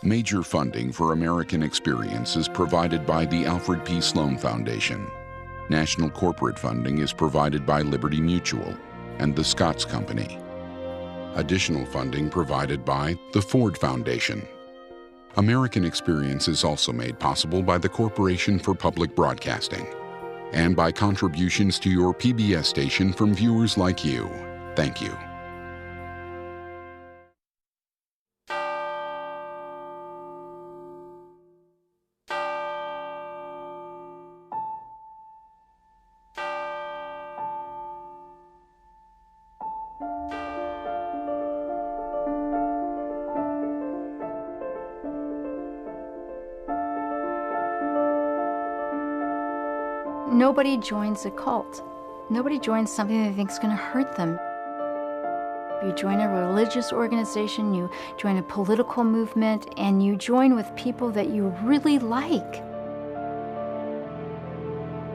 Major funding for American Experience is provided by the Alfred P. Sloan Foundation. National corporate funding is provided by Liberty Mutual and the Scotts Company. Additional funding provided by the Ford Foundation. American Experience is also made possible by the Corporation for Public Broadcasting and by contributions to your PBS station from viewers like you. Thank you. Nobody joins a cult. Nobody joins something they think is going to hurt them. You join a religious organization, you join a political movement, and you join with people that you really like.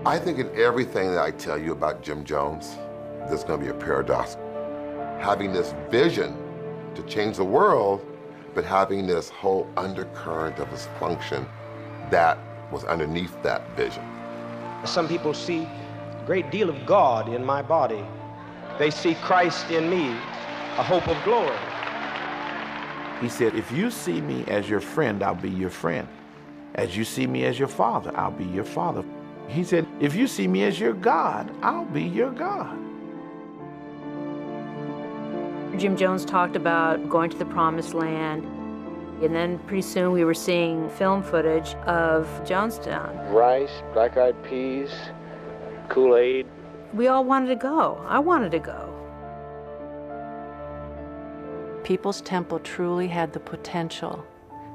I think in everything that I tell you about Jim Jones, there's going to be a paradox. Having this vision to change the world, but having this whole undercurrent of his function that was underneath that vision. Some people see a great deal of God in my body. They see Christ in me, a hope of glory. He said, if you see me as your friend, I'll be your friend. As you see me as your father, I'll be your father. He said, if you see me as your God, I'll be your God. Jim Jones talked about going to the Promised Land, and then pretty soon we were seeing film footage of Jonestown. Rice, black-eyed peas, Kool-Aid. We all wanted to go. I wanted to go. People's Temple truly had the potential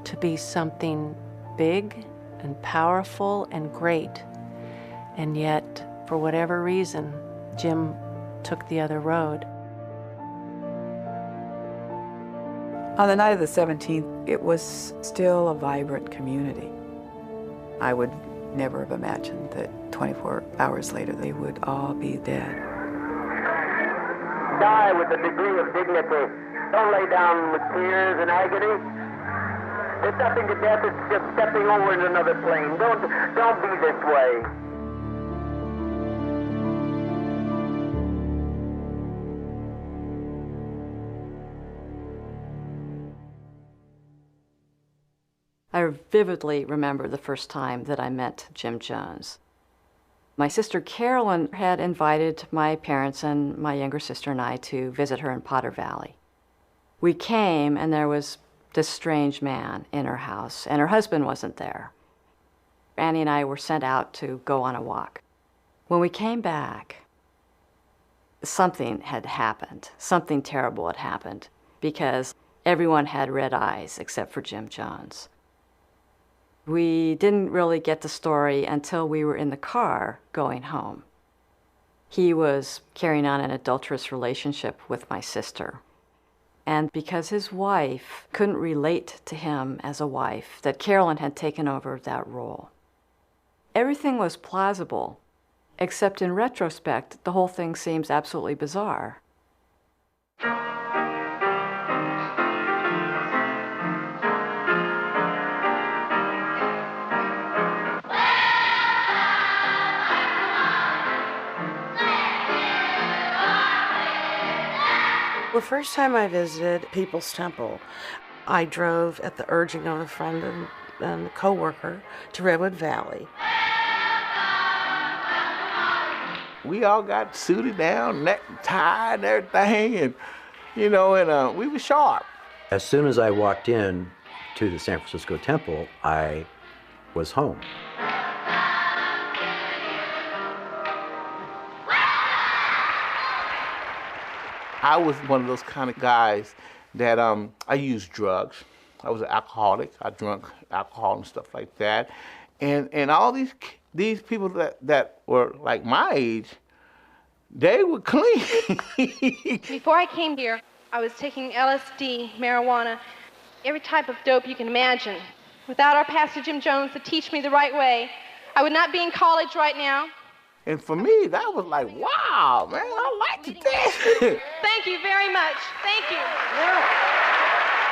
to be something big and powerful and great. And yet, for whatever reason, Jim took the other road. On the night of the 17th, it was still a vibrant community. I would never have imagined that 24 hours later they would all be dead. Die with a degree of dignity. Don't lay down with tears and agony. It's nothing to death, it's just stepping over into another plane. Don't be this way. I vividly remember the first time that I met Jim Jones. My sister Carolyn had invited my parents and my younger sister and I to visit her in Potter Valley. We came, and there was this strange man in her house, and her husband wasn't there. Annie and I were sent out to go on a walk. When we came back, something had happened. Something terrible had happened, because everyone had red eyes except for Jim Jones. We didn't really get the story until we were in the car going home. He was carrying on an adulterous relationship with my sister. And because his wife couldn't relate to him as a wife, that Carolyn had taken over that role. Everything was plausible, except in retrospect, the whole thing seems absolutely bizarre. The first time I visited People's Temple, I drove at the urging of a friend and a co-worker to Redwood Valley. We all got suited down, neck tied and everything, and we were sharp. As soon as I walked in to the San Francisco Temple, I was home. I was one of those kind of guys that I used drugs. I was an alcoholic. I drank alcohol and stuff like that. And all these people that were like my age, they were clean. Before I came here, I was taking LSD, marijuana, every type of dope you can imagine. Without our pastor Jim Jones to teach me the right way, I would not be in college right now. And for me, that was like, wow, man, I liked it. Thank you very much. Thank you.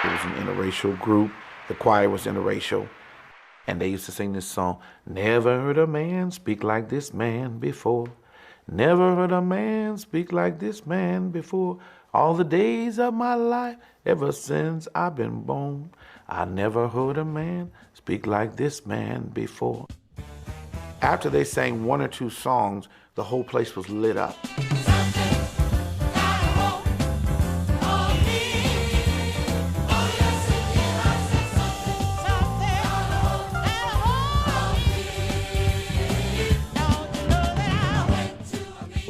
It was an interracial group, The choir was interracial, and they used to sing this song, "Never heard a man speak like this man before. Never heard a man speak like this man before. All the days of my life, ever since I've been born, I never heard a man speak like this man before." After they sang one or two songs, the whole place was lit up.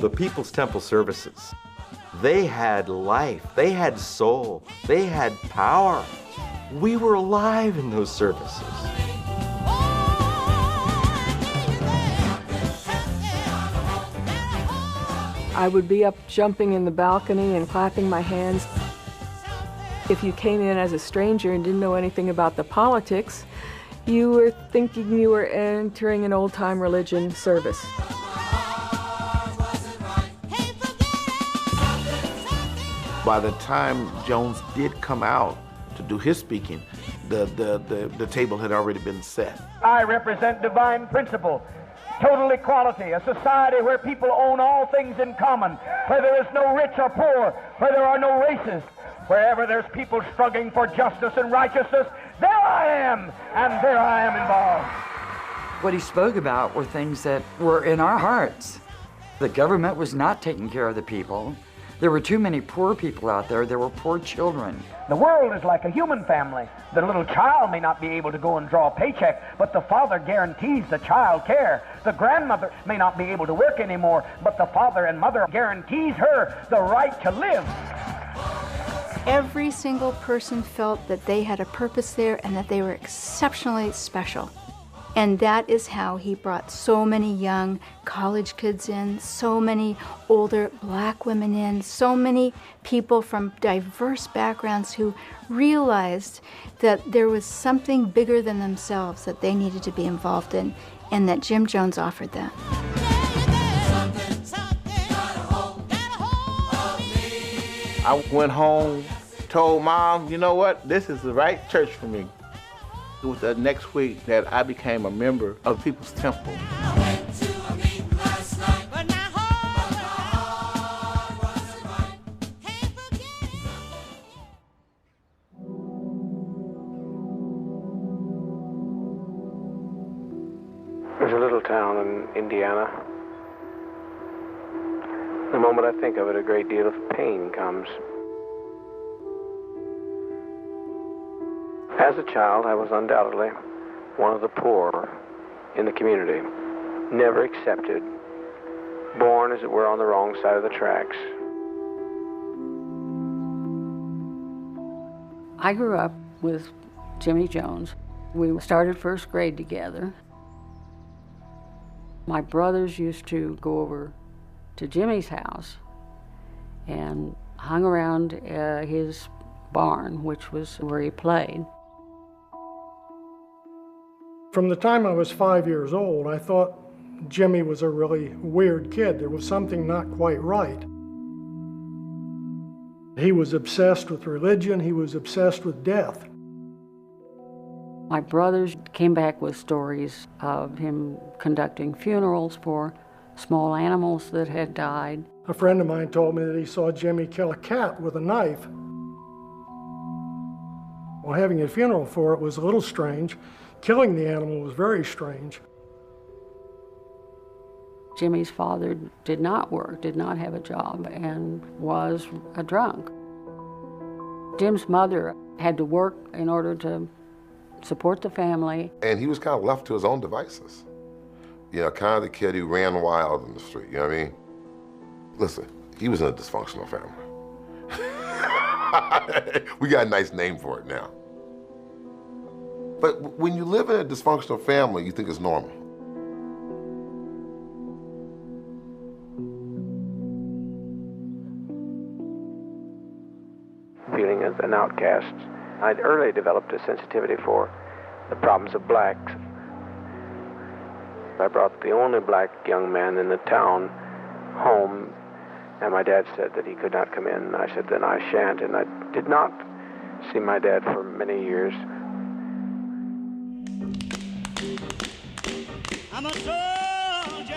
The People's Temple services, they had life, they had soul, they had power. We were alive in those services. I would be up jumping in the balcony and clapping my hands. If you came in as a stranger and didn't know anything about the politics, you were thinking you were entering an old-time religion service. By the time Jones did come out to do his speaking, the table had already been set. I represent divine principle, total equality, a society where people own all things in common, where there is no rich or poor, where there are no races. Wherever there's people struggling for justice and righteousness, there I am, and there I am involved. What he spoke about were things that were in our hearts. The government was not taking care of the people. There were too many poor people out there. There were poor children. The world is like a human family. The little child may not be able to go and draw a paycheck, but the father guarantees the child care. The grandmother may not be able to work anymore, but the father and mother guarantees her the right to live. Every single person felt that they had a purpose there and that they were exceptionally special. And that is how he brought so many young college kids in, so many older black women in, so many people from diverse backgrounds who realized that there was something bigger than themselves that they needed to be involved in, and that Jim Jones offered that. I went home, told Mom, you know what, this is the right church for me. It was the next week that I became a member of People's Temple. There's a little town in Indiana. The moment I think of it, a great deal of pain comes. As a child, I was undoubtedly one of the poor in the community, never accepted, born, as it were, on the wrong side of the tracks. I grew up with Jimmy Jones. We started first grade together. My brothers used to go over to Jimmy's house and hung around his barn, which was where he played. From the time I was 5 years old, I thought Jimmy was a really weird kid. There was something not quite right. He was obsessed with religion. He was obsessed with death. My brothers came back with stories of him conducting funerals for small animals that had died. A friend of mine told me that he saw Jimmy kill a cat with a knife. Well, having a funeral for it was a little strange. Killing the animal was very strange. Jimmy's father did not work, did not have a job, and was a drunk. Jim's mother had to work in order to support the family. And he was kind of left to his own devices. You know, kind of the kid who ran wild in the street, you know what I mean? Listen, he was in a dysfunctional family. We got a nice name for it now. But when you live in a dysfunctional family, you think it's normal. Feeling as an outcast, I'd early developed a sensitivity for the problems of blacks. I brought the only black young man in the town home, and my dad said that he could not come in. I said, then I shan't, and I did not see my dad for many years. I'm a soldier.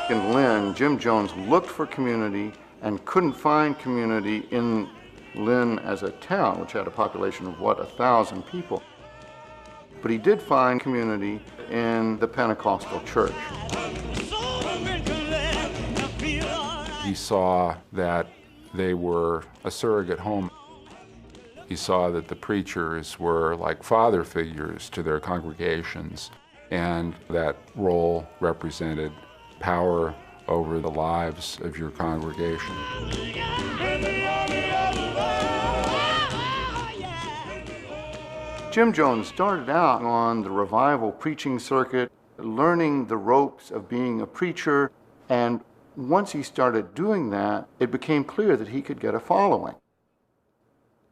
In Lynn, Jim Jones looked for community and couldn't find community in Lynn as a town, which had a population of, 1,000 people. But he did find community in the Pentecostal church. He saw that they were a surrogate home. He saw that the preachers were like father figures to their congregations, and that role represented power over the lives of your congregation. Jim Jones started out on the revival preaching circuit, learning the ropes of being a preacher, and once he started doing that, it became clear that he could get a following.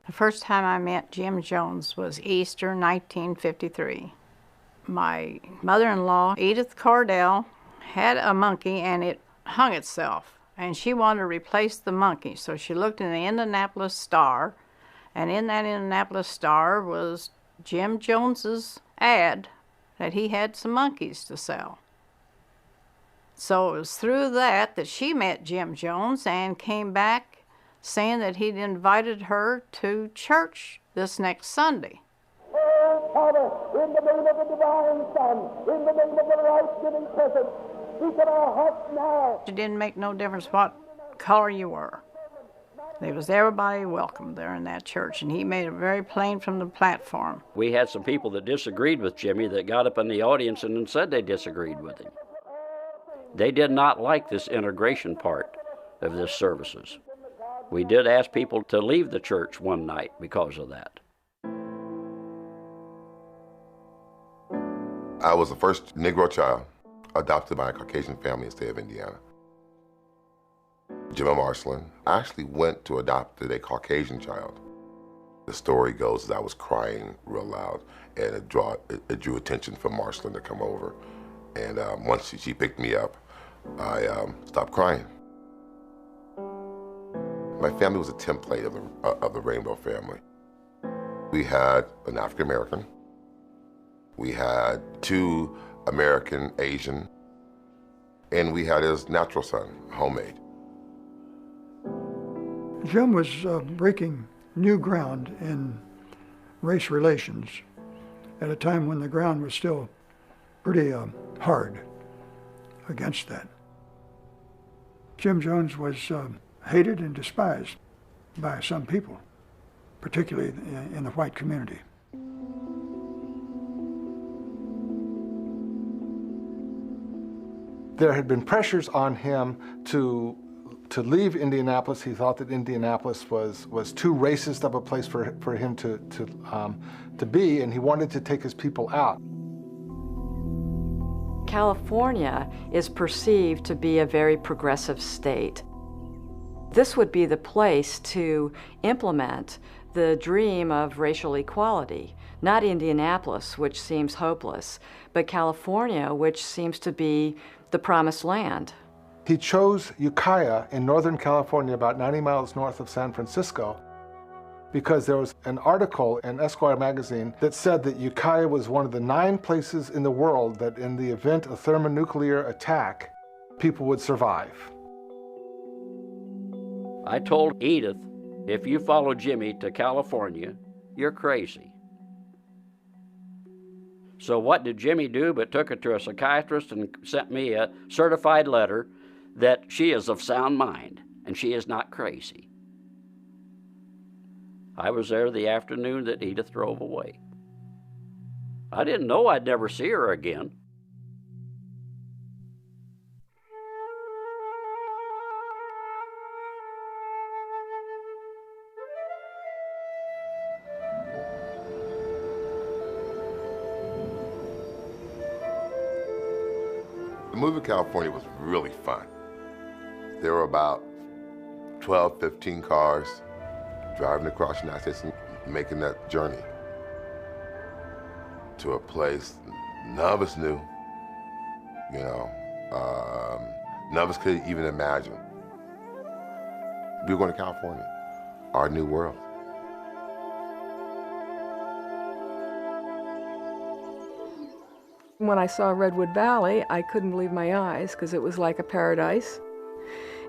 The first time I met Jim Jones was Easter 1953. My mother-in-law, Edith Cardell, had a monkey and it hung itself, and she wanted to replace the monkey, so she looked in the Indianapolis Star, and in that Indianapolis Star was Jim Jones's ad that he had some monkeys to sell. So it was through that that she met Jim Jones and came back saying that he'd invited her to church this next Sunday. Oh, Father, in the name of the divine Son, in the name of the life-giving presence, speak in our hearts now. It didn't make no difference what color you were. There was everybody welcome there in that church, and he made it very plain from the platform. We had some people that disagreed with Jimmy that got up in the audience and said they disagreed with him. They did not like this integration part of this services. We did ask people to leave the church one night because of that. I was the first Negro child adopted by a Caucasian family in the state of Indiana. Jim Marshland actually went to adopt a Caucasian child. The story goes that I was crying real loud, and it drew attention for Marshland to come over. And once she picked me up, I stopped crying. My family was a template of the Rainbow family. We had an African American. We had 2 American Asian, and we had his natural son, homemade. Jim was breaking new ground in race relations at a time when the ground was still pretty hard against that. Jim Jones was hated and despised by some people, particularly in the white community. There had been pressures on him to leave Indianapolis. He thought that Indianapolis was too racist of a place for him to be, and he wanted to take his people out. California is perceived to be a very progressive state. This would be the place to implement the dream of racial equality, not Indianapolis, which seems hopeless, but California, which seems to be the promised land. He chose Ukiah in Northern California, about 90 miles north of San Francisco, because there was an article in Esquire magazine that said that Ukiah was one of the 9 places in the world that in the event of thermonuclear attack, people would survive. I told Edith, if you follow Jimmy to California, you're crazy. So what did Jimmy do but took her to a psychiatrist and sent me a certified letter that she is of sound mind and she is not crazy. I was there the afternoon that Edith drove away. I didn't know I'd never see her again. The move to California was really fun. There were about 12, 15 cars driving across the United States and making that journey to a place none of us knew, none of us could even imagine. We were going to California, our new world. When I saw Redwood Valley, I couldn't believe my eyes because it was like a paradise.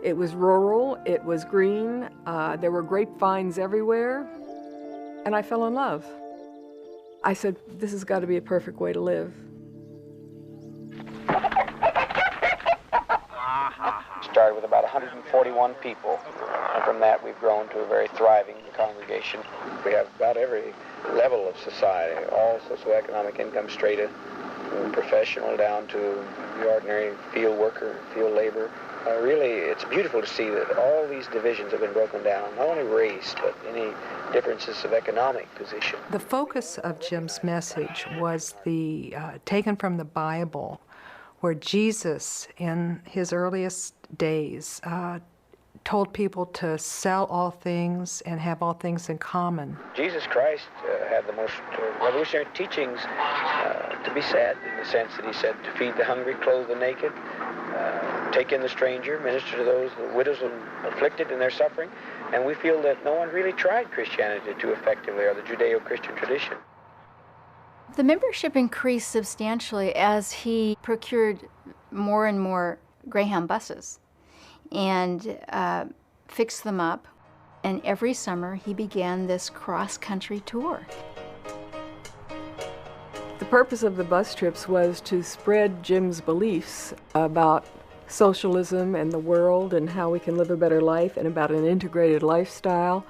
It was rural, it was green, there were grapevines everywhere, and I fell in love. I said, this has got to be a perfect way to live. Started with about 141 people, and from that we've grown to a very thriving congregation. We have about every level of society, all socioeconomic income strata, from professional down to the ordinary field worker, field labor. Really, it's beautiful to see that all these divisions have been broken down, not only race, but any differences of economic position. The focus of Jim's message was the taken from the Bible, where Jesus, in his earliest days, told people to sell all things and have all things in common. Jesus Christ had the most revolutionary teachings to be said, in the sense that he said to feed the hungry, clothe the naked, take in the stranger, minister to those the widows and afflicted in their suffering. And we feel that no one really tried Christianity too effectively, or the Judeo-Christian tradition. The membership increased substantially as he procured more and more Greyhound buses and fixed them up. And every summer he began this cross-country tour. The purpose of the bus trips was to spread Jim's beliefs about socialism and the world and how we can live a better life and about an integrated lifestyle.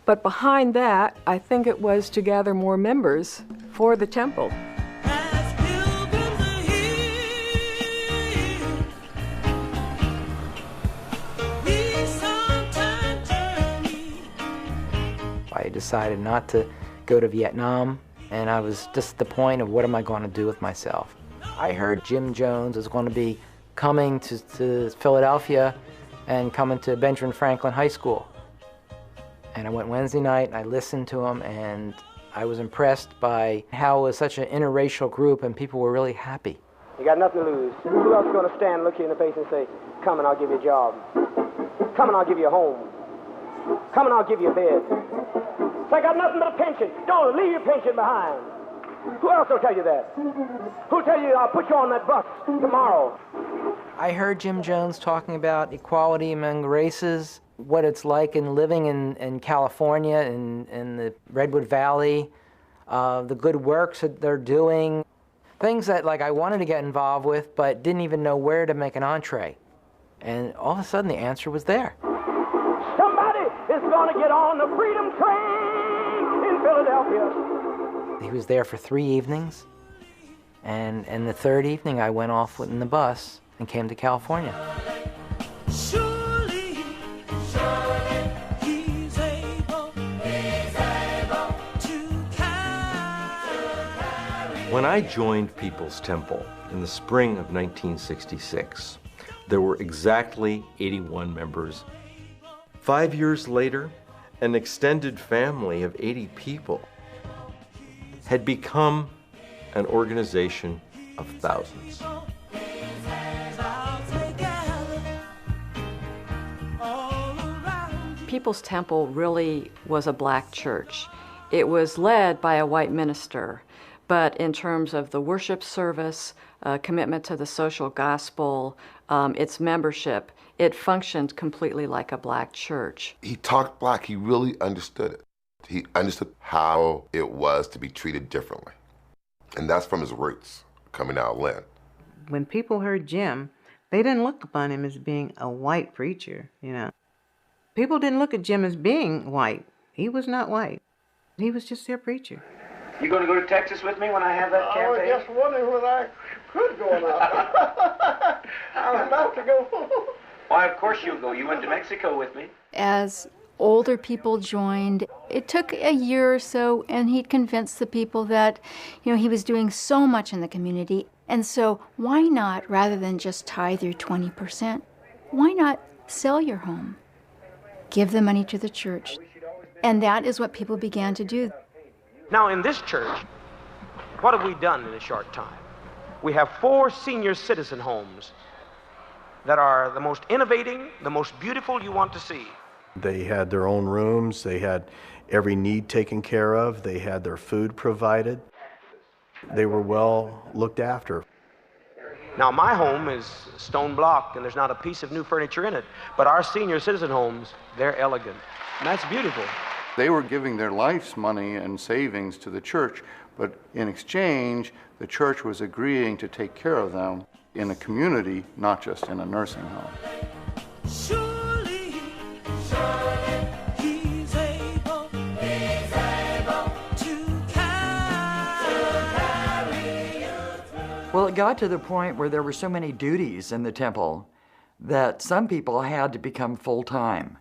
But behind that, I think it was to gather more members for the temple. I decided not to go to Vietnam, and I was just at the point of what am I going to do with myself. I heard Jim Jones was going to be coming to Philadelphia and coming to Benjamin Franklin High School. And I went Wednesday night and I listened to him, and I was impressed by how it was such an interracial group and people were really happy. You got nothing to lose. Who else is going to stand, look you in the face and say, come and I'll give you a job. Come and I'll give you a home. Come and I'll give you a bed. So I got nothing but a pension. Don't leave your pension behind. Who else will tell you that? Who'll tell you I'll put you on that bus tomorrow? I heard Jim Jones talking about equality among races, what it's like in living in California, in the Redwood Valley, the good works that they're doing, things that like I wanted to get involved with but didn't even know where to make an entree. And all of a sudden the answer was there. Somebody is going to get on the Freedom Train in Philadelphia. He was there for 3 evenings, and the third evening I went off in the bus and came to California. Surely, surely, he's able to carry. When I joined People's Temple in the spring of 1966, there were exactly 81 members. 5 years later, an extended family of 80 people had become an organization of thousands. People's Temple really was a black church. It was led by a white minister, but in terms of the worship service, commitment to the social gospel, its membership, it functioned completely like a black church. He talked black, he really understood it. He understood how it was to be treated differently. And that's from his roots, coming out of Lynn. When people heard Jim, they didn't look upon him as being a white preacher, you know. People didn't look at Jim as being white. He was not white. He was just their preacher. You going to go to Texas with me when I have that campaign? I was just wondering whether I could go or not. I'm about to go. Why, of course you'll go. You went to Mexico with me. As older people joined, it took a year or so, and he'd convinced the people that, he was doing so much in the community. And so why not, rather than just tithe your 20%, why not sell your home? Give the money to the church. And that is what people began to do. Now, in this church, what have we done in a short time? We have 4 senior citizen homes that are the most innovating, the most beautiful you want to see. They had their own rooms, they had every need taken care of, they had their food provided. They were well looked after. Now, my home is stone block, and there's not a piece of new furniture in it. But our senior citizen homes, they're elegant. And that's beautiful. They were giving their life's money and savings to the church, but in exchange, the church was agreeing to take care of them in a community, not just in a nursing home. Surely, he's able to carry you through. Well, it got to the point where there were so many duties in the temple that some people had to become full-time.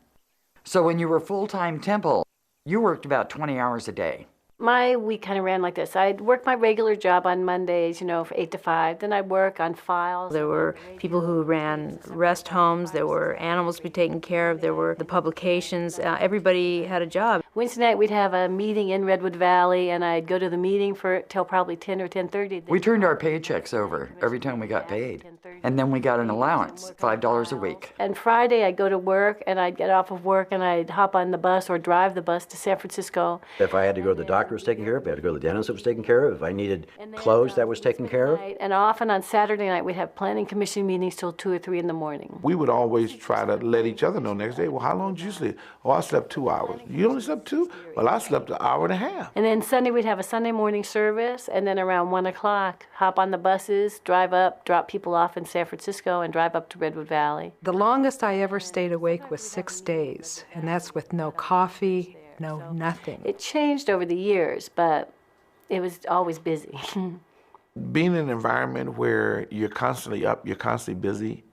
So when you were full-time temple, you worked about 20 hours a day. My week kind of ran like this. I'd work my regular job on Mondays, you know, from 8 to 5. Then I'd work on files. There were people who ran rest homes. There were animals to be taken care of. There were the publications. Everybody had a job. Wednesday night we'd have a meeting in Redwood Valley, and I'd go to the meeting till probably 10 or 10:30. We turned our paychecks over every time we got paid. And then we got an allowance, $5 a week. And Friday I'd go to work, and I'd get off of work, and I'd hop on the bus or drive the bus to San Francisco. If I had to go to the doctor, was taken care of. If I had to go to the dentist, it was taken care of. If I needed clothes, that was taken care of. And often on Saturday night we'd have planning commission meetings till 2 or 3 in the morning. We would always try to let each other know next day, well, how long did you sleep? Oh, I slept 2 hours. You only slept 2? Well, I slept an hour and a half. And then Sunday we'd have a Sunday morning service, and then around 1 o'clock, hop on the buses, drive up, drop people off in San Francisco, and drive up to Redwood Valley. The longest I ever stayed awake was 6 days, and that's with no coffee, no nothing. It changed over the years, but it was always busy. Being in an environment where you're constantly up, you're constantly busy,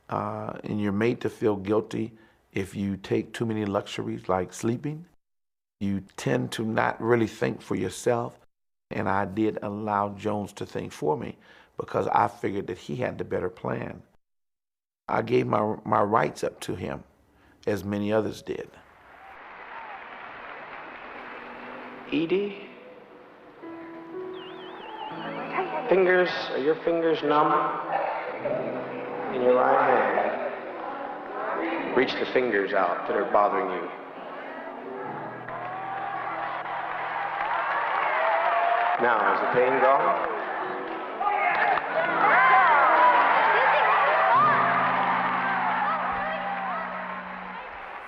and you're made to feel guilty if you take too many luxuries like sleeping, you tend to not really think for yourself. And I did allow Jones to think for me because I figured that he had the better plan. I gave my rights up to him, as many others did. Edie? Are your fingers numb? In your right hand. Reach the fingers out that are bothering you. Now, is the pain gone?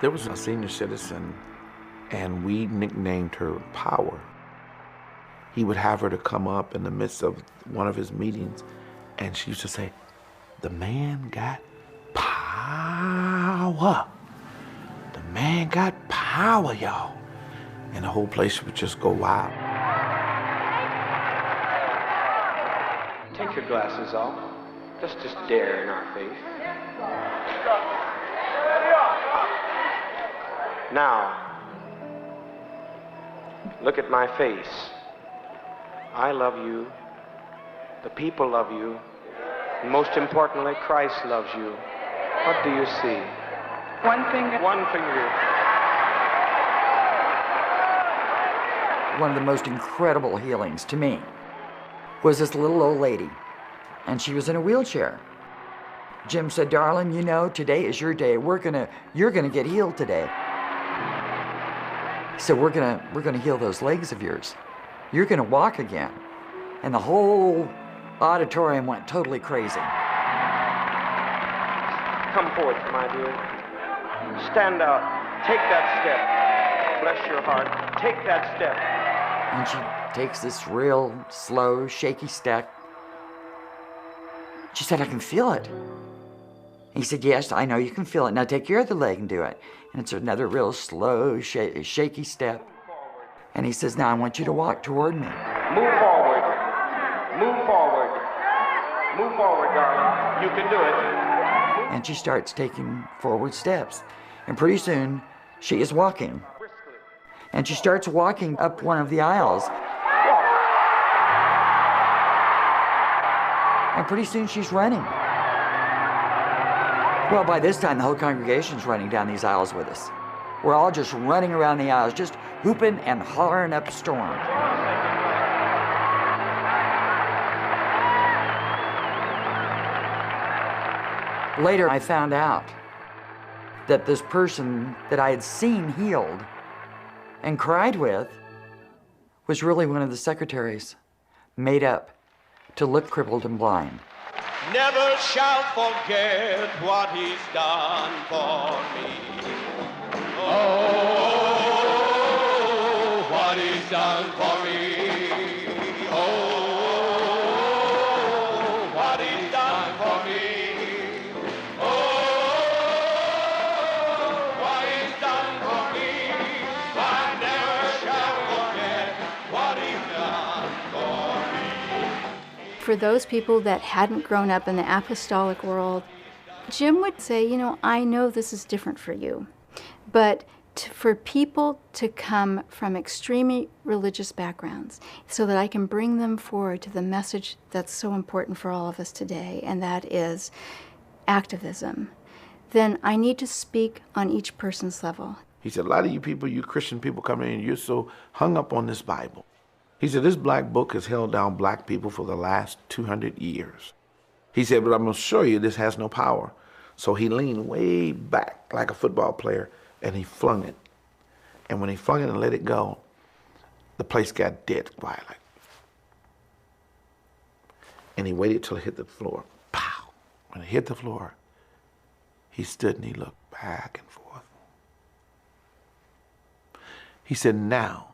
There was a senior citizen, and we nicknamed her Power. He would have her to come up in the midst of one of his meetings, and she used to say, "The man got power. The man got power, y'all." And the whole place would just go wild. Take your glasses off. Just stare in our face. Now, look at my face. I love you. The people love you. And most importantly, Christ loves you. What do you see? One finger. One finger. One of the most incredible healings to me was this little old lady, and she was in a wheelchair. Jim said, "Darling, you know, today is your day. You're gonna get healed today. So we're gonna heal those legs of yours. You're gonna walk again." And the whole auditorium went totally crazy. Come forth, my dear. Stand out. Take that step. Bless your heart. Take that step. And she takes this real slow, shaky step. She said, "I can feel it." He said, "Yes, I know you can feel it. Now take your other leg and do it." And it's another real slow, shaky step. And he says, "Now I want you to walk toward me." Move forward. Move forward. Move forward, darling. You can do it. And she starts taking forward steps. And pretty soon, she is walking. And she starts walking up one of the aisles. And pretty soon she's running. Well, by this time, the whole congregation's running down these aisles with us. We're all just running around the aisles, just hooping and hollering up a storm. Later, I found out that this person that I had seen healed and cried with was really one of the secretaries made up to look crippled and blind. Never shall forget what he's done for me. Oh, what he's done for me. Oh, what he's done for me. Oh, what he's done for me. I never shall forget what he's done for me. For those people that hadn't grown up in the apostolic world, Jim would say, you know, I know this is different for you, but for people to come from extremely religious backgrounds so that I can bring them forward to the message that's so important for all of us today, and that is activism, then I need to speak on each person's level. He said, a lot of you people, you Christian people coming in, you're so hung up on this Bible. He said, this black book has held down black people for the last 200 years. He said, but I'm going to show you this has no power. So he leaned way back like a football player, and he flung it. And when he flung it and let it go, the place got dead quiet. Like. And he waited till it hit the floor. Pow! When it hit the floor, he stood and he looked back and forth. He said, now,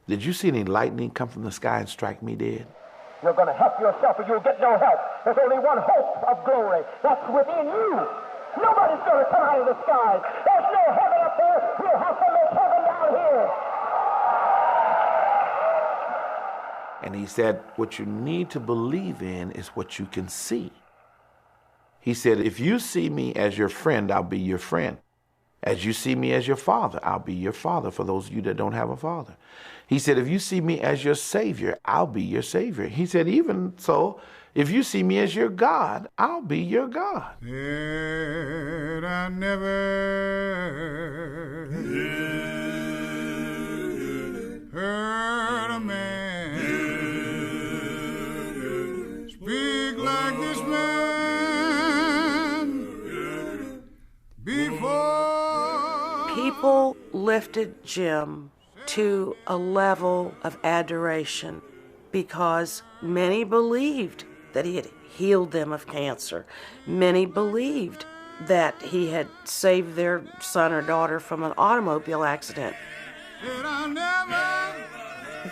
did you see any lightning come from the sky and strike me dead? You're going to help yourself or you'll get no help. There's only one hope of glory. That's within you. Nobody's going to come out of the sky. There's no heaven up there. We'll have to make heaven down here. And he said, what you need to believe in is what you can see. He said, if you see me as your friend, I'll be your friend. As you see me as your father, I'll be your father for those of you that don't have a father. He said, if you see me as your savior, I'll be your savior. He said, even so, if you see me as your God, I'll be your God. Said I never heard a man speak like this man before. People lifted Jim to a level of adoration because many believed that he had healed them of cancer. Many believed that he had saved their son or daughter from an automobile accident.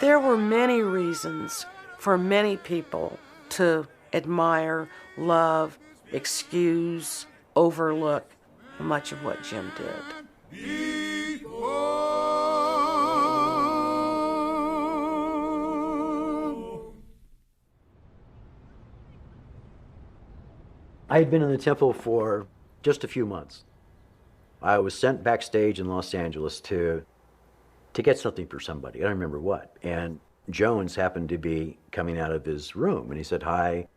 There were many reasons for many people to admire, love, excuse, overlook much of what Jim did. I had been in the temple for just a few months. I was sent backstage in Los Angeles to get something for somebody. I don't remember what. And Jones happened to be coming out of his room, and he said, "Hi,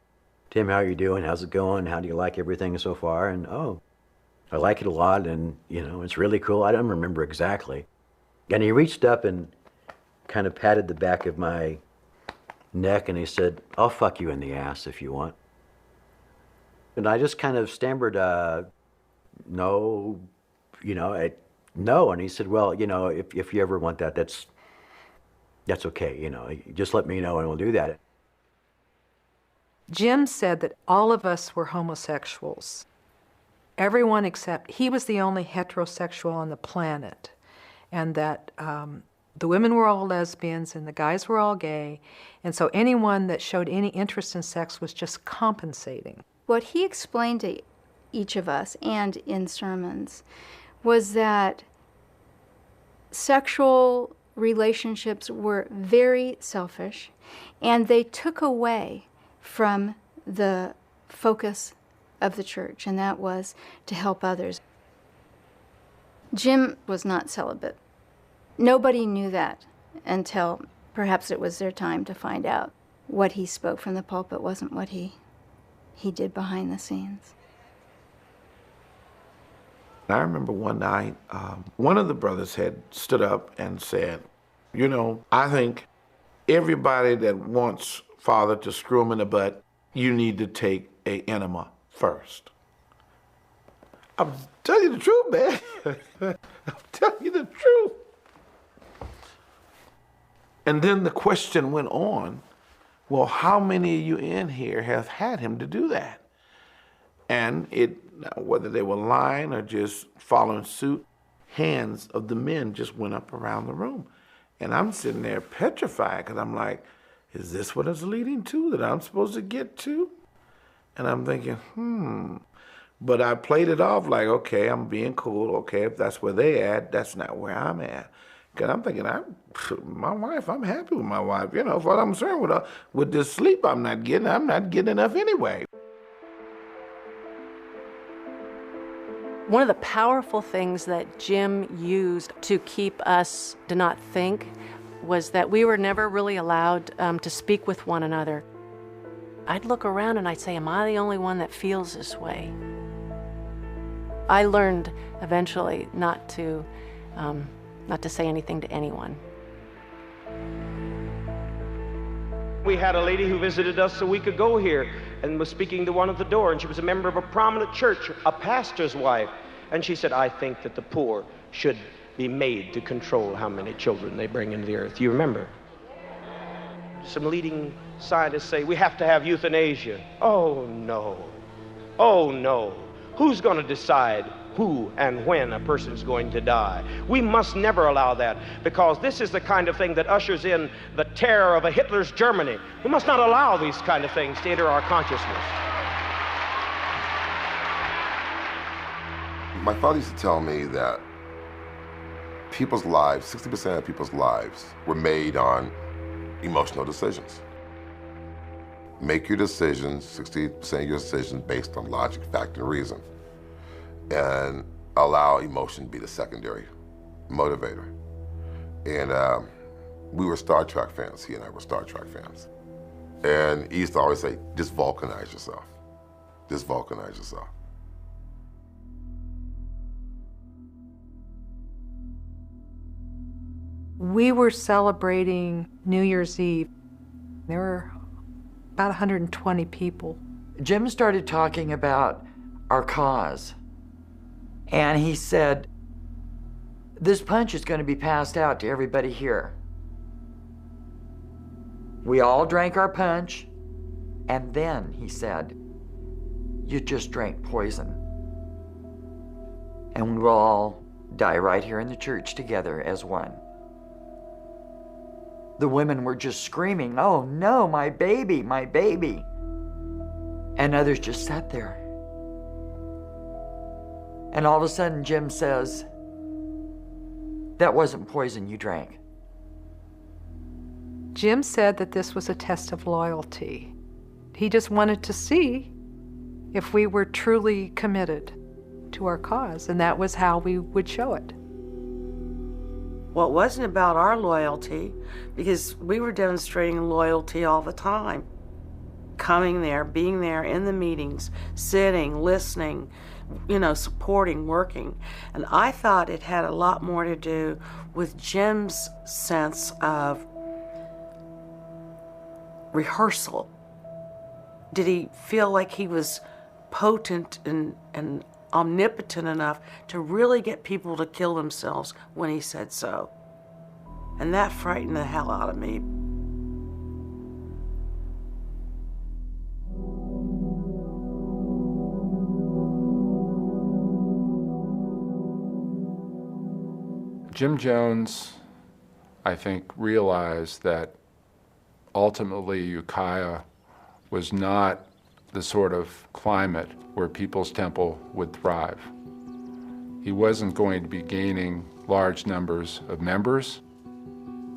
Tim, how are you doing? How's it going? How do you like everything so far?" And, "Oh, I like it a lot, and, you know, it's really cool." I don't remember exactly. And he reached up and kind of patted the back of my neck, and he said, "I'll fuck you in the ass if you want." And I just kind of stammered, no, you know, no. And he said, "Well, you know, if you ever want that, that's okay, you know, just let me know and we'll do that." Jim said that all of us were homosexuals. Everyone except, he was the only heterosexual on the planet. And that the women were all lesbians and the guys were all gay. And so anyone that showed any interest in sex was just compensating. What he explained to each of us and in sermons was that sexual relationships were very selfish, and they took away from the focus of the church, and that was to help others. Jim was not celibate. Nobody knew that until perhaps it was their time to find out. What he spoke from the pulpit wasn't what he did behind the scenes. I remember one night, one of the brothers had stood up and said, "You know, I think everybody that wants Father to screw him in the butt, you need to take an enema first." I'm telling you the truth, man. I'm telling you the truth. And then the question went on, Well, how many of you in here have had him to do that? And whether they were lying or just following suit, hands of the men just went up around the room. And I'm sitting there petrified because I'm like, is this what it's leading to that I'm supposed to get to? And I'm thinking, But I played it off like, okay, I'm being cool. Okay, if that's where they at, that's not where I'm at. Because I'm thinking, my wife, I'm happy with my wife. You know, as far as I'm concerned with her, with this sleep I'm not getting enough anyway. One of the powerful things that Jim used to keep us to not think was that we were never really allowed to speak with one another. I'd look around and I'd say, am I the only one that feels this way? I learned eventually not to say anything to anyone. We had a lady who visited us a week ago here and was speaking to one at the door, and she was a member of a prominent church, a pastor's wife. And she said, I think that the poor should be made to control how many children they bring into the earth. You remember? Some leading scientists say we have to have euthanasia. Oh, no. Oh, no. Who's going to decide who and when a person's going to die? We must never allow that, because this is the kind of thing that ushers in the terror of a Hitler's Germany. We must not allow these kind of things to enter our consciousness. My father used to tell me that people's lives, 60% of people's lives, were made on emotional decisions. Make your decisions, 60% of your decisions, based on logic, fact, and reason. And allow emotion to be the secondary motivator. And we were Star Trek fans. He and I were Star Trek fans. And he used to always say, just vulcanize yourself. Just vulcanize yourself. We were celebrating New Year's Eve. There were about 120 people. Jim started talking about our cause. And he said, this punch is going to be passed out to everybody here. We all drank our punch, and then, he said, you just drank poison. And we'll all die right here in the church together as one. The women were just screaming, oh no, my baby, my baby. And others just sat there. And all of a sudden, Jim says, that wasn't poison you drank. Jim said that this was a test of loyalty. He just wanted to see if we were truly committed to our cause, and that was how we would show it. Well, it wasn't about our loyalty, because we were demonstrating loyalty all the time. Coming there, being there in the meetings, sitting, listening, supporting, working. And I thought it had a lot more to do with Jim's sense of rehearsal. Did he feel like he was potent and omnipotent enough to really get people to kill themselves when he said so? And that frightened the hell out of me. Jim Jones, I think, realized that ultimately Ukiah was not the sort of climate where People's Temple would thrive. He wasn't going to be gaining large numbers of members.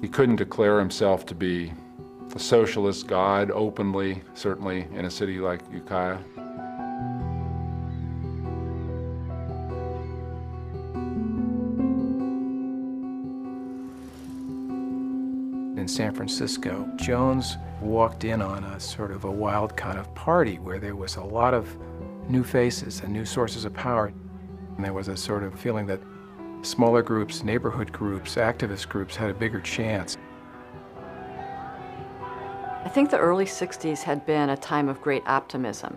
He couldn't declare himself to be a socialist god openly, certainly in a city like Ukiah. In San Francisco, Jones walked in on a sort of a wild kind of party where there was a lot of new faces and new sources of power. And there was a sort of feeling that smaller groups, neighborhood groups, activist groups had a bigger chance. I think the early 60s had been a time of great optimism.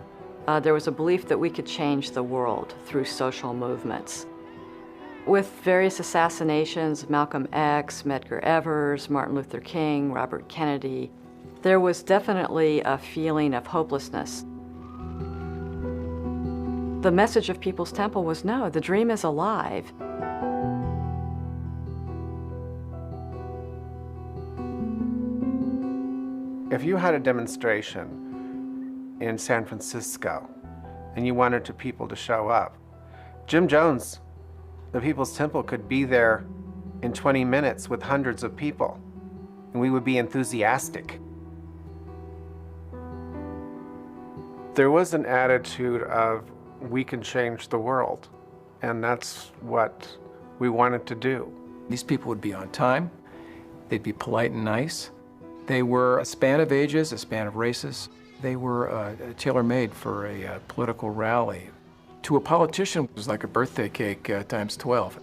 There was a belief that we could change the world through social movements. With various assassinations, Malcolm X, Medgar Evers, Martin Luther King, Robert Kennedy, There was definitely a feeling of hopelessness. The message of People's Temple was, no, the dream is alive. If you had a demonstration in San Francisco and you wanted people to show up, Jim Jones, the People's Temple, could be there in 20 minutes with hundreds of people, and we would be enthusiastic. There was an attitude of, we can change the world, and that's what we wanted to do. These people would be on time, they'd be polite and nice. They were a span of ages, a span of races. They were tailor-made for a political rally. To a politician, it was like a birthday cake times 12.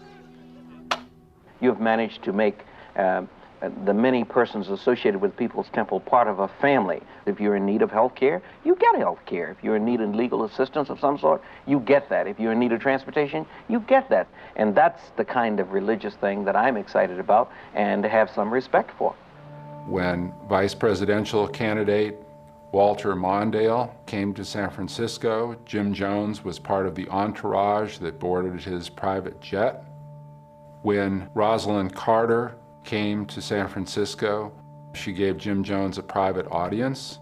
You've managed to make the many persons associated with People's Temple part of a family. If you're in need of health care, you get health care. If you're in need of legal assistance of some sort, you get that. If you're in need of transportation, you get that. And that's the kind of religious thing that I'm excited about and have some respect for. When vice presidential candidate Walter Mondale came to San Francisco, Jim Jones was part of the entourage that boarded his private jet. When Rosalind Carter came to San Francisco, she gave Jim Jones a private audience.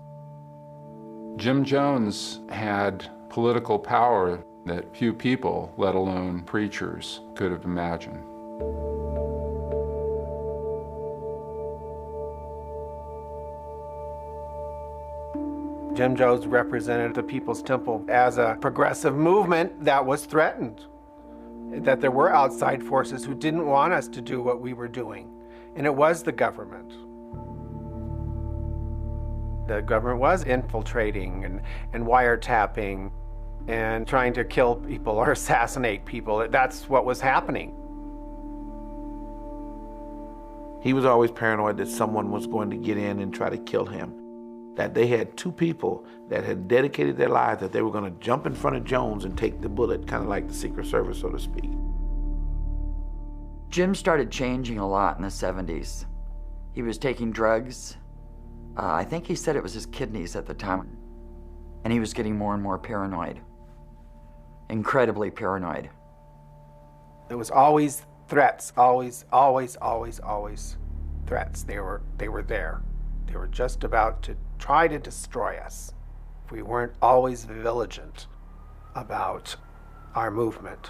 Jim Jones had political power that few people, let alone preachers, could have imagined. Jim Jones represented the People's Temple as a progressive movement that was threatened, that there were outside forces who didn't want us to do what we were doing, and it was the government. The government was infiltrating and wiretapping and trying to kill people or assassinate people. That's what was happening. He was always paranoid that someone was going to get in and try to kill him. That they had two people that had dedicated their lives that they were going to jump in front of Jones and take the bullet, kind of like the Secret Service, so to speak. Jim started changing a lot in the 70s. He was taking drugs. I think he said it was his kidneys at the time. And he was getting more and more paranoid. Incredibly paranoid. There was always threats, always threats. They were there. They were just about to try to destroy us if we weren't always vigilant about our movement.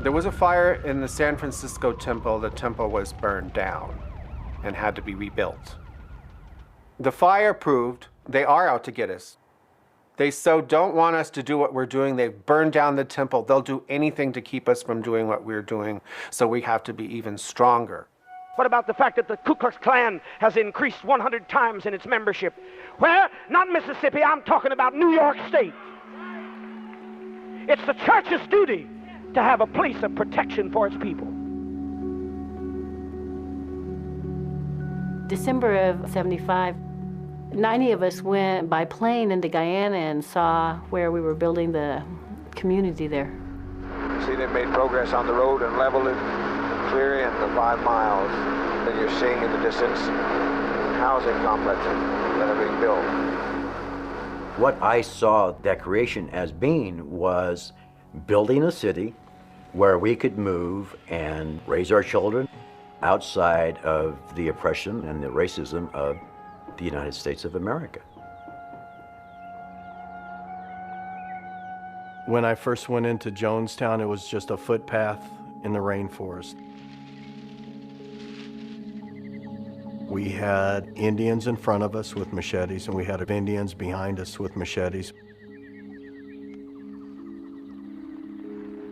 There was a fire in the San Francisco temple. The temple was burned down and had to be rebuilt. The fire proved they are out to get us. They so don't want us to do what we're doing. They've burned down the temple. They'll do anything to keep us from doing what we're doing, so we have to be even stronger. What about the fact that the Ku Klux Klan has increased 100 times in its membership? Where? Not Mississippi, I'm talking about New York State. It's the church's duty to have a police of protection for its people. December of '75, 90 of us went by plane into Guyana and saw where we were building the community there. See, they've made progress on the road and leveled it, clearing the 5 miles. And you're seeing in the distance housing complexes that are being built. What I saw that creation as being was building a city where we could move and raise our children outside of the oppression and the racism of the United States of America. When I first went into Jonestown, it was just a footpath in the rainforest. We had Indians in front of us with machetes, and we had Indians behind us with machetes.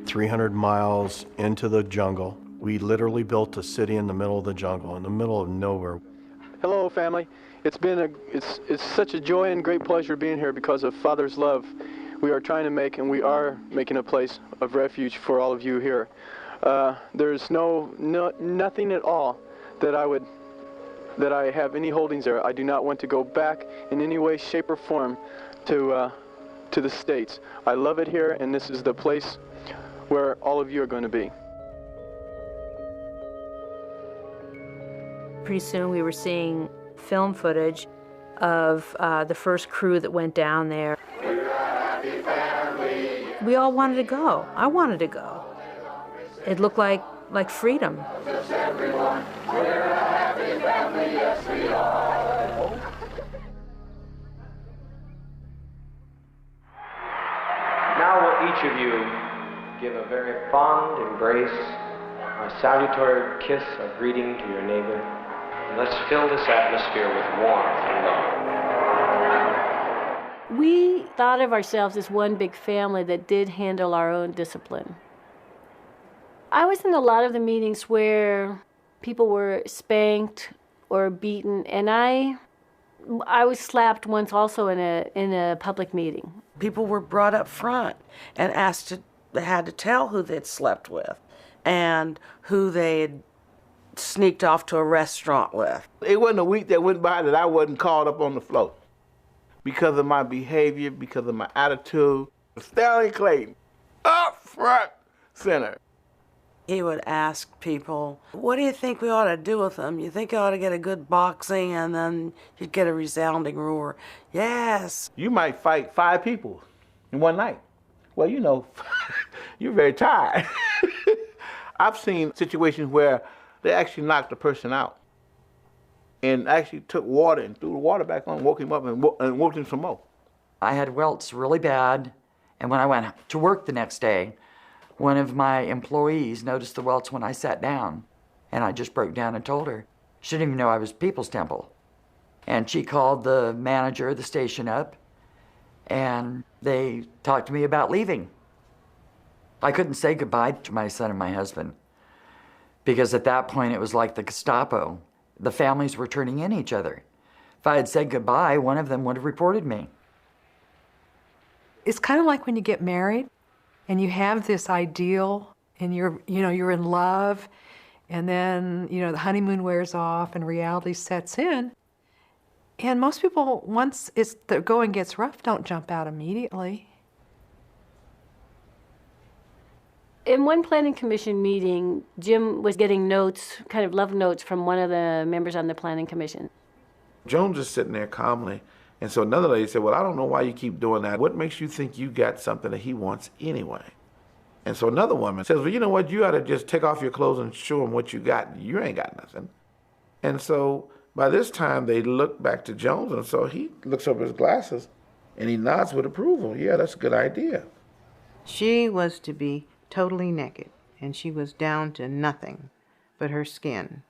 300 miles into the jungle, we literally built a city in the middle of the jungle, in the middle of nowhere. Hello, family. It's such a joy and great pleasure being here because of Father's love. We are trying to make, and we are making, a place of refuge for all of you here. There's nothing at all that I have any holdings there. I do not want to go back in any way, shape, or form to the States. I love it here, and this is the place where all of you are going to be. Pretty soon we were seeing film footage of the first crew that went down there. We all wanted to go. I wanted to go. It looked like freedom. Now will each of you give a very fond embrace, a salutary kiss of greeting to your neighbor, and let's fill this atmosphere with warmth and love. We thought of ourselves as one big family that did handle our own discipline. I was in a lot of the meetings where people were spanked or beaten, and I was slapped once also in a public meeting. People were brought up front and asked to, they had to tell who they'd slept with and who they had sneaked off to a restaurant with. It wasn't a week that went by that I wasn't called up on the floor because of my behavior, because of my attitude. Stanley Clayton, up front, center. He would ask people, what do you think we ought to do with them? You think you ought to get a good boxing? And then you'd get a resounding roar, yes. You might fight 5 people in one night. Well, you know, you're very tired. I've seen situations where they actually knocked the person out and actually took water and threw the water back on, woke him up and woke him some more. I had welts really bad, and when I went to work the next day, one of my employees noticed the welts when I sat down, and I just broke down and told her. She didn't even know I was People's Temple. And she called the manager of the station up, and they talked to me about leaving. I couldn't say goodbye to my son and my husband, because at that point it was like the Gestapo. The families were turning in each other. If I had said goodbye, one of them would have reported me. It's kind of like when you get married and you have this ideal and you're in love, and then, the honeymoon wears off and reality sets in. And most people, once the going gets rough, don't jump out immediately. In one planning commission meeting, Jim was getting notes, kind of love notes from one of the members on the planning commission. Jones is sitting there calmly, and so another lady said, well, I don't know why you keep doing that. What makes you think you got something that he wants anyway? And so another woman says, well, you know what, you ought to just take off your clothes and show him what you got. You ain't got nothing. And so by this time, they look back to Jones, and so he looks over his glasses, and he nods with approval. Yeah, that's a good idea. She was to be totally naked, and she was down to nothing but her skin.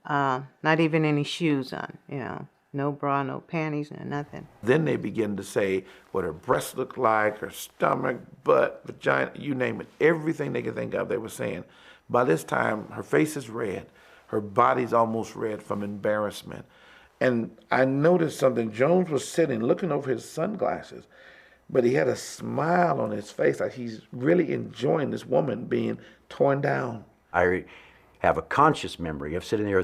Not even any shoes on, no bra, no panties, no nothing. Then they begin to say what her breasts looked like, her stomach, butt, vagina, you name it. Everything they could think of, they were saying. By this time, her face is red. Her body's almost red from embarrassment. And I noticed something. Jones was sitting, looking over his sunglasses, but he had a smile on his face, like he's really enjoying this woman being torn down. I have a conscious memory of sitting there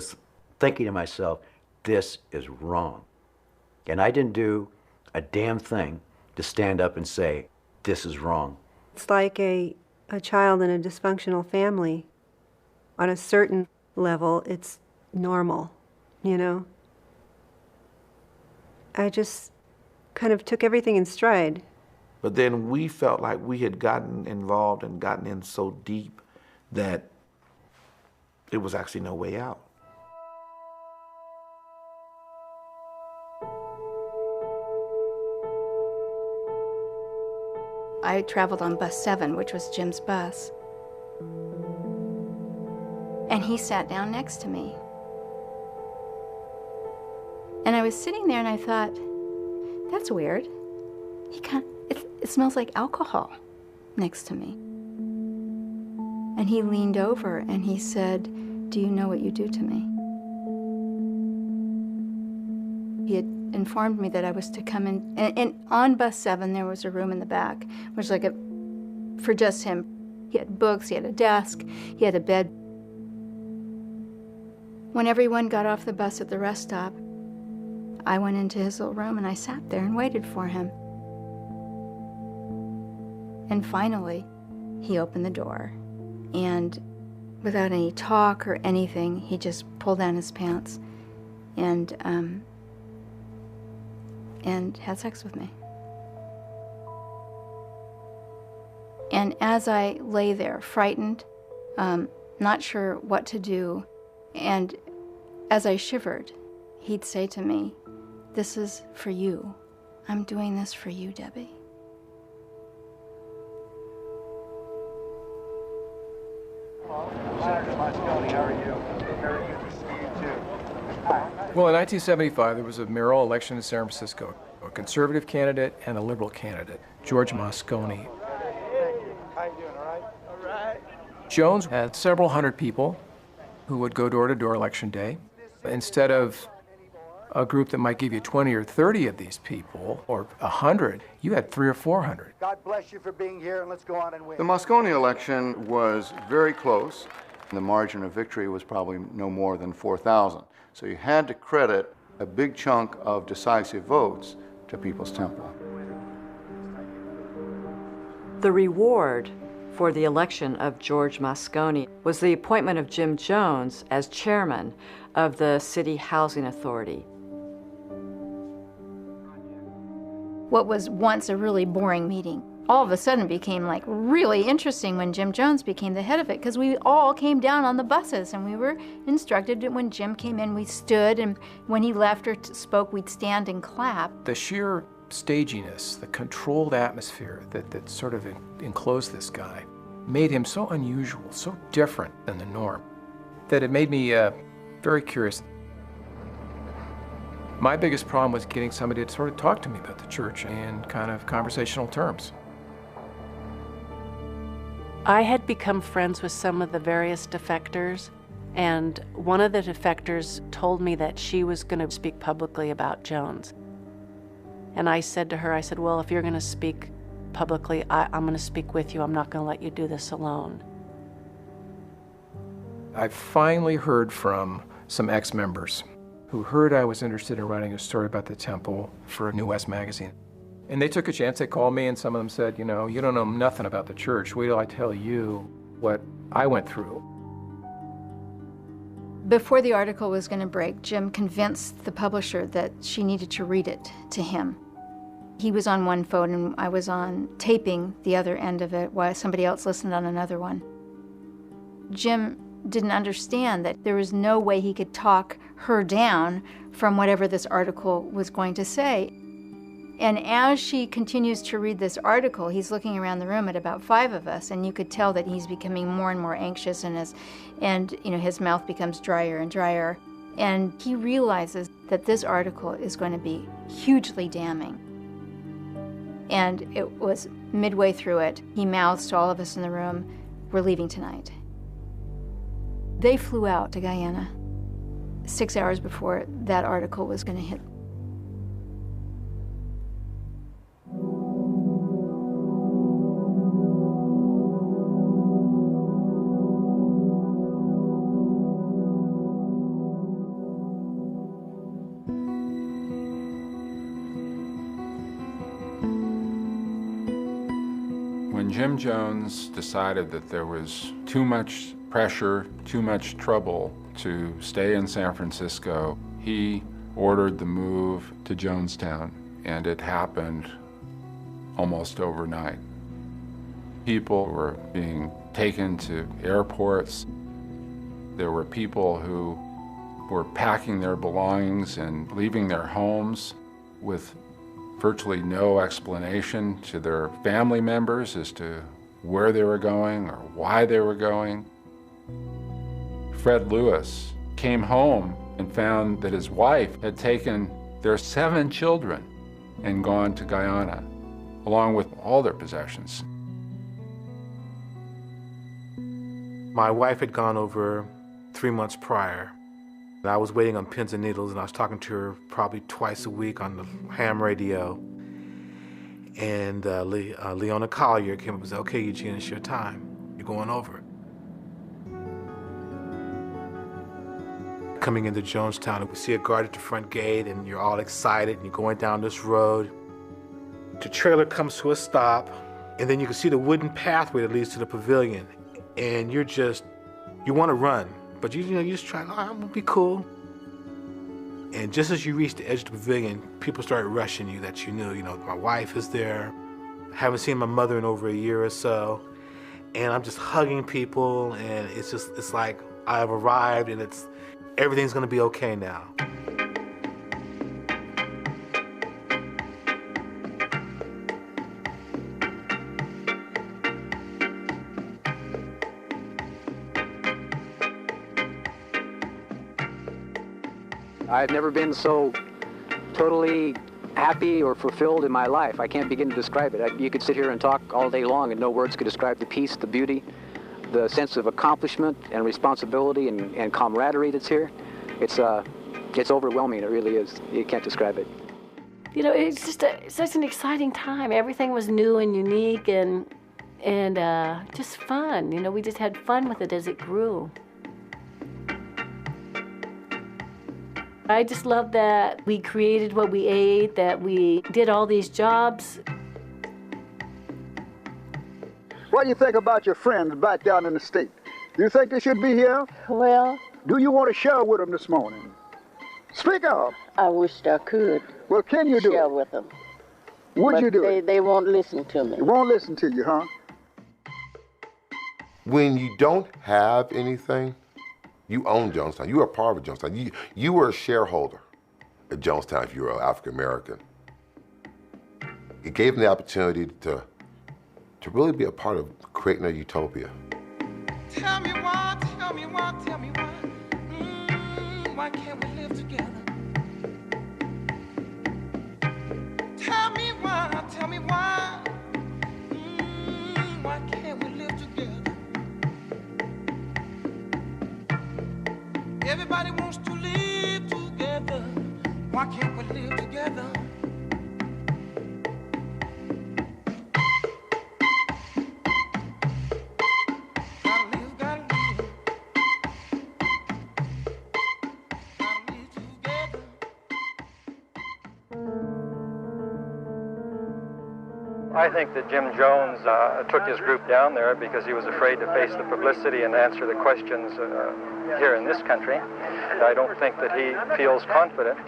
thinking to myself, this is wrong. And I didn't do a damn thing to stand up and say, this is wrong. It's like a child in a dysfunctional family. On a certain level, it's normal, I just kind of took everything in stride. But then we felt like we had gotten involved and gotten in so deep that it was actually no way out. I traveled on bus 7, which was Jim's bus. And he sat down next to me. And I was sitting there and I thought, that's weird. It smells like alcohol next to me. And he leaned over and he said, do you know what you do to me? He had informed me that I was to come in, and on bus 7 there was a room in the back, which was like for just him. He had books, he had a desk, he had a bed. When everyone got off the bus at the rest stop, I went into his little room and I sat there and waited for him. And finally, he opened the door, and without any talk or anything, he just pulled down his pants and had sex with me. And as I lay there, frightened, not sure what to do, and as I shivered, he'd say to me, "This is for you. I'm doing this for you, Debbie." Senator Moscone, how are you? Very good to see you too. Well, in 1975, there was a mayoral election in San Francisco, a conservative candidate and a liberal candidate, George Moscone. How you doing, all right? All right. Jones had several hundred people who would go door to door election day. Instead of a group that might give you 20 or 30 of these people, or 100, you had 300 or 400. God bless you for being here, and let's go on and win. The Moscone election was very close. The margin of victory was probably no more than 4,000. So you had to credit a big chunk of decisive votes to People's Temple. The reward for the election of George Moscone was the appointment of Jim Jones as chairman of the City Housing Authority. What was once a really boring meeting all of a sudden became like really interesting when Jim Jones became the head of it, because we all came down on the buses and we were instructed that when Jim came in, we stood, and when he left or spoke, we'd stand and clap. The sheer staginess, the controlled atmosphere that sort of enclosed this guy made him so unusual, so different than the norm, that it made me very curious. My biggest problem was getting somebody to sort of talk to me about the church in kind of conversational terms. I had become friends with some of the various defectors, and one of the defectors told me that she was going to speak publicly about Jones. And I said to her, I said, well, if you're going to speak publicly, I'm going to speak with you. I'm not going to let you do this alone. I finally heard from some ex-members who heard I was interested in writing a story about the temple for New West magazine. And they took a chance. They called me, and some of them said, you know, you don't know nothing about the church. Wait till I tell you what I went through. Before the article was going to break, Jim convinced the publisher that she needed to read it to him. He was on one phone, and I was on taping the other end of it while somebody else listened on another one. Jim didn't understand that there was no way he could talk her down from whatever this article was going to say. And as she continues to read this article, he's looking around the room at about 5 of us, and you could tell that he's becoming more and more anxious, and his mouth becomes drier and drier. And he realizes that this article is going to be hugely damning. And it was midway through it, he mouths to all of us in the room, "We're leaving tonight." They flew out to Guyana 6 hours before that article was going to hit. When Jim Jones decided that there was too much pressure, too much trouble to stay in San Francisco, he ordered the move to Jonestown, and it happened almost overnight. People were being taken to airports. There were people who were packing their belongings and leaving their homes with virtually no explanation to their family members as to where they were going or why they were going. Fred Lewis came home and found that his wife had taken their 7 children and gone to Guyana, along with all their possessions. My wife had gone over 3 months prior. I was waiting on pins and needles, and I was talking to her probably twice a week on the ham radio. And Leona Collier came up and said, "Okay, Eugene, it's your time. You're going over." Coming into Jonestown, we see a guard at the front gate, and you're all excited, and you're going down this road. The trailer comes to a stop, and then you can see the wooden pathway that leads to the pavilion, and you want to run. But you just try, I'm gonna be cool. And just as you reach the edge of the pavilion, people started rushing you that you knew. You know, my wife is there. I haven't seen my mother in over a year or so. And I'm just hugging people, and it's like I've arrived, and everything's gonna be okay now. I've never been so totally happy or fulfilled in my life. I can't begin to describe it. You could sit here and talk all day long and no words could describe the peace, the beauty, the sense of accomplishment and responsibility and camaraderie that's here. It's overwhelming, it really is. You can't describe it. You know, it's just such an exciting time. Everything was new and unique and just fun. You know, we just had fun with it as it grew. I just love that we created what we ate, that we did all these jobs. What do you think about your friends back down in the state? Do you think they should be here? Well, Do you want to share with them this morning? Speak up. I wished I could. Well, can you do share it? with them. Would But you do it? They won't listen to me. They won't listen to you, huh? When you don't have anything, you own Jonestown. You are part of Jonestown. You were a shareholder at Jonestown if you were African American. It gave them the opportunity to really be a part of creating a utopia. Tell me why, tell me why, tell me why. Why can't we live together? Tell me why, tell me why. Why can't we live together? Everybody wants to live together. Why can't we live together? I think that Jim Jones took his group down there because he was afraid to face the publicity and answer the questions here in this country. I don't think that he feels confident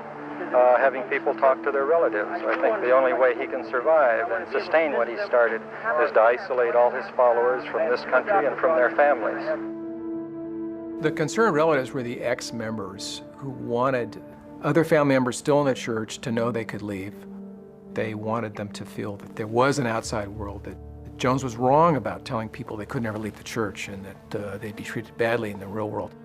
having people talk to their relatives. I think the only way he can survive and sustain what he started is to isolate all his followers from this country and from their families. The concerned relatives were the ex-members who wanted other family members still in the church to know they could leave. They wanted them to feel that there was an outside world, that Jones was wrong about telling people they could never leave the church and that they'd be treated badly in the real world.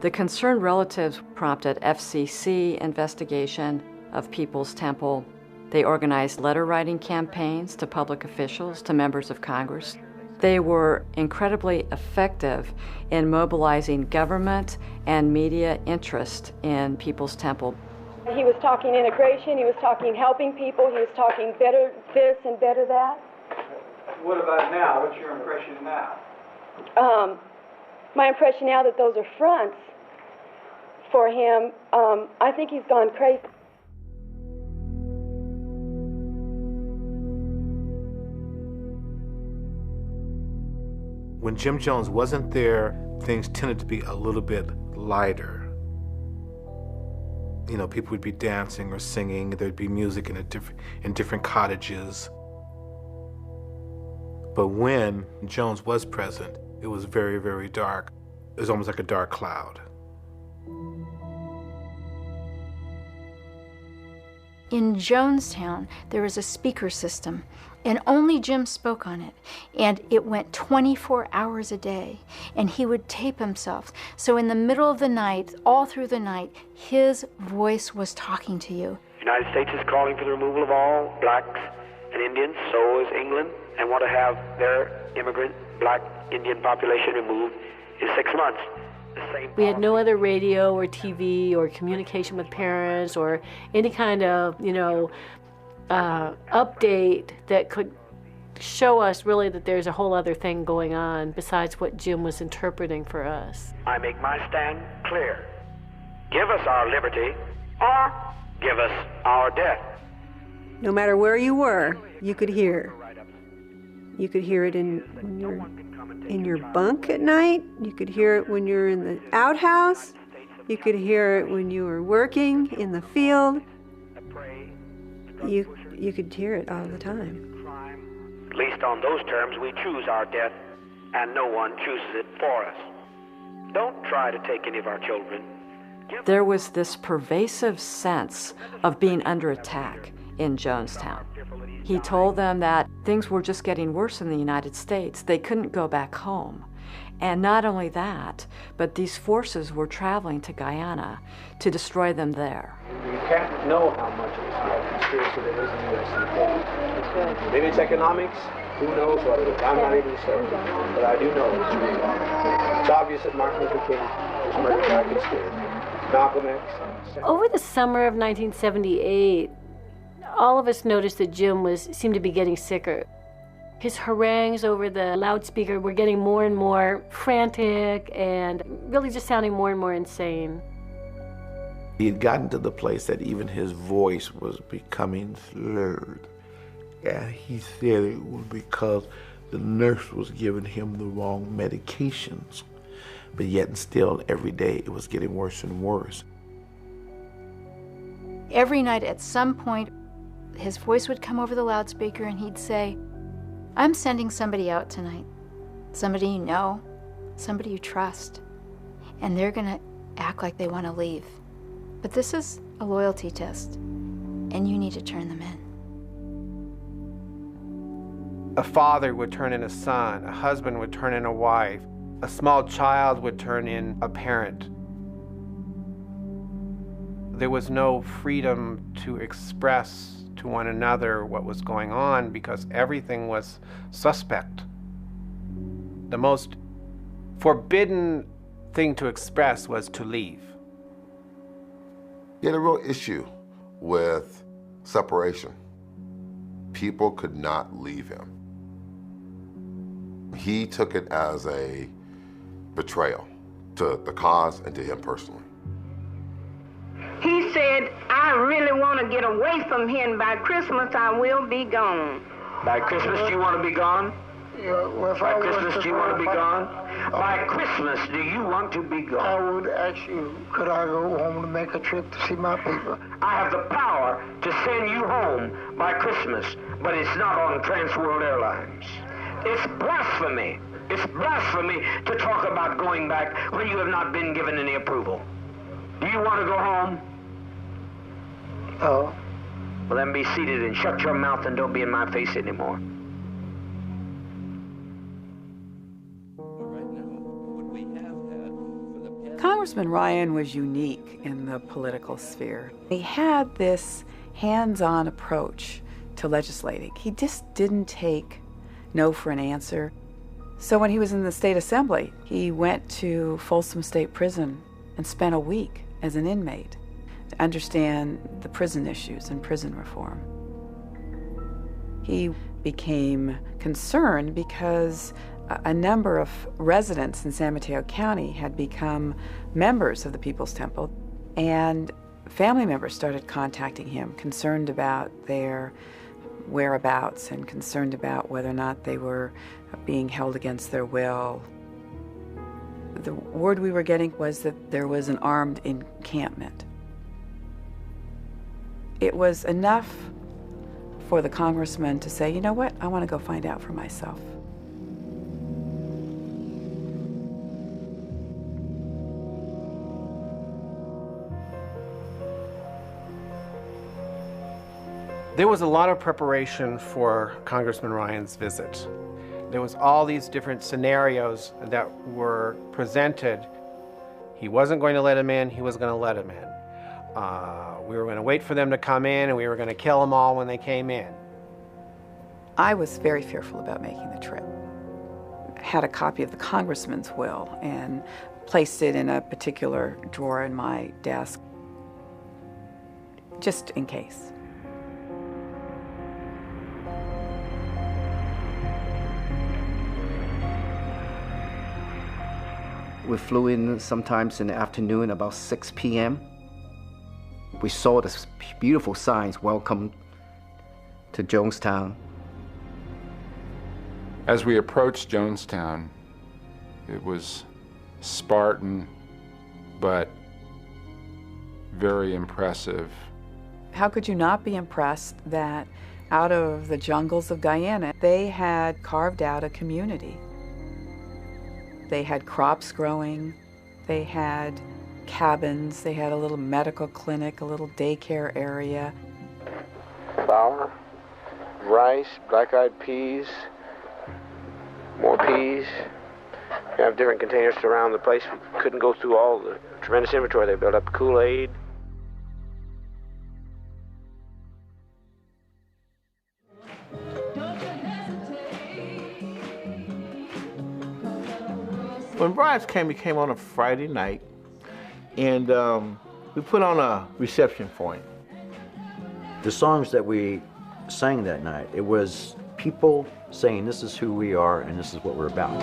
The concerned relatives prompted FCC investigation of People's Temple. They organized letter-writing campaigns to public officials, to members of Congress. They were incredibly effective in mobilizing government and media interest in People's Temple. He was talking integration, he was talking helping people, he was talking better this and better that. What about now? What's your impression now? My impression now that those are fronts for him, I think he's gone crazy. When Jim Jones wasn't there, things tended to be a little bit lighter. You know, people would be dancing or singing. There'd be music in different cottages. But when Jones was present, it was very, very dark. It was almost like a dark cloud. In Jonestown, there was a speaker system, and only Jim spoke on it. And it went 24 hours a day, and he would tape himself. So in the middle of the night, all through the night, his voice was talking to you. The United States is calling for the removal of all blacks and Indians. So is England, and want to have their immigrant black Indian population removed in 6 months. We had no other radio or TV or communication with parents or any kind of, update that could show us really that there's a whole other thing going on besides what Jim was interpreting for us. I make my stand clear. Give us our liberty or give us our death. No matter where you were, you could hear. You could hear it when you're in your bunk at night. You could hear it when you're in the outhouse. You could hear it when you were working in the field. You could hear it all the time. At least on those terms, we choose our death, and no one chooses it for us. Don't try to take any of our children. There was this pervasive sense of being under attack in Jonestown. He told them that things were just getting worse in the United States. They couldn't go back home. And not only that, but these forces were traveling to Guyana to destroy them there. You can't know how much of this conspiracy there is in the U.S. Maybe it's economics. Who knows what it is? I'm not even certain. But I do know it's real. It's obvious that Martin Luther King was murdered by a conspiracy. Malcolm X. Over the summer of 1978, all of us noticed that Jim seemed to be getting sicker. His harangues over the loudspeaker were getting more and more frantic and really just sounding more and more insane. He had gotten to the place that even his voice was becoming slurred. And he said it was because the nurse was giving him the wrong medications. But yet and still, every day, it was getting worse and worse. Every night at some point, his voice would come over the loudspeaker and he'd say, "I'm sending somebody out tonight. Somebody you know, somebody you trust. And they're gonna act like they want to leave. But this is a loyalty test, and you need to turn them in." A father would turn in a son, a husband would turn in a wife, a small child would turn in a parent. There was no freedom to express to one another what was going on because everything was suspect. The most forbidden thing to express was to leave. He had a real issue with separation. People could not leave him. He took it as a betrayal to the cause and to him personally. He said, "I really want to get away from here, and by Christmas I will be gone." By Christmas, do you want to be gone? Yeah, well, By Christmas, do you want to be gone? By Christmas, do you want to be gone? I would ask you, could I go home to make a trip to see my people? I have the power to send you home by Christmas, but it's not on Transworld Airlines. It's blasphemy. It's blasphemy to talk about going back when you have not been given any approval. Do you want to go home? Oh. Well, then be seated and shut your mouth and don't be in my face anymore. Congressman Ryan was unique in the political sphere. He had this hands-on approach to legislating. He just didn't take no for an answer. So when he was in the state assembly, he went to Folsom State Prison and spent a week as an inmate to understand the prison issues and prison reform. He became concerned because a number of residents in San Mateo County had become members of the People's Temple, and family members started contacting him, concerned about their whereabouts and concerned about whether or not they were being held against their will. The word we were getting was that there was an armed encampment. It was enough for the congressman to say, you know what, I want to go find out for myself. There was a lot of preparation for Congressman Ryan's visit. There was all these different scenarios that were presented. He wasn't going to let him in, he was going to let him in. We were going to wait for them to come in, and we were going to kill them all when they came in. I was very fearful about making the trip. I had a copy of the congressman's will and placed it in a particular drawer in my desk, just in case. We flew in sometimes in the afternoon, about 6 p.m. We saw this beautiful signs, "Welcome to Jonestown." As we approached Jonestown, it was Spartan, but very impressive. How could you not be impressed that out of the jungles of Guyana, they had carved out a community? They had crops growing, they had cabins, they had a little medical clinic, a little daycare area. Flour, rice, black-eyed peas, more peas. We have different containers around the place. We couldn't go through all the tremendous inventory they built up. Kool-Aid. When Brides came, he came on a Friday night, and we put on a reception for him. The songs that we sang that night, it was people saying this is who we are and this is what we're about.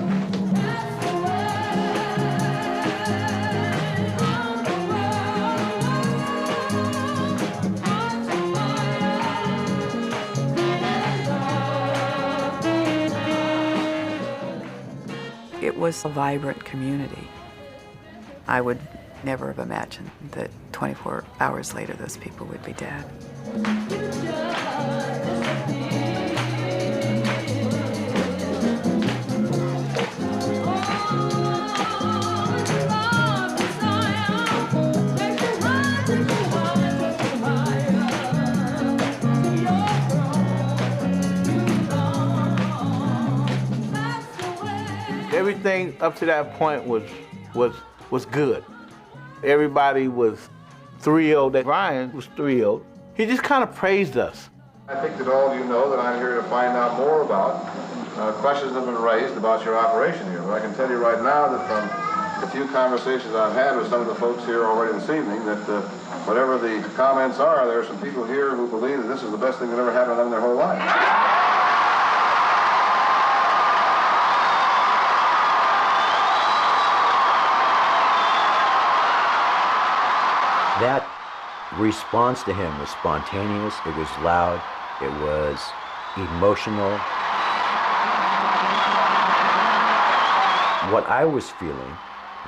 It was a vibrant community. I would never have imagined that 24 hours later those people would be dead. Everything up to that point was good. Everybody was thrilled that Ryan was thrilled. He just kind of praised us. I think that all of you know that I'm here to find out more about questions that have been raised about your operation here. But I can tell you right now that from the few conversations I've had with some of the folks here already this evening, that whatever the comments are, there are some people here who believe that this is the best thing that ever happened to them in their whole life. That response to him was spontaneous, it was loud, it was emotional. What I was feeling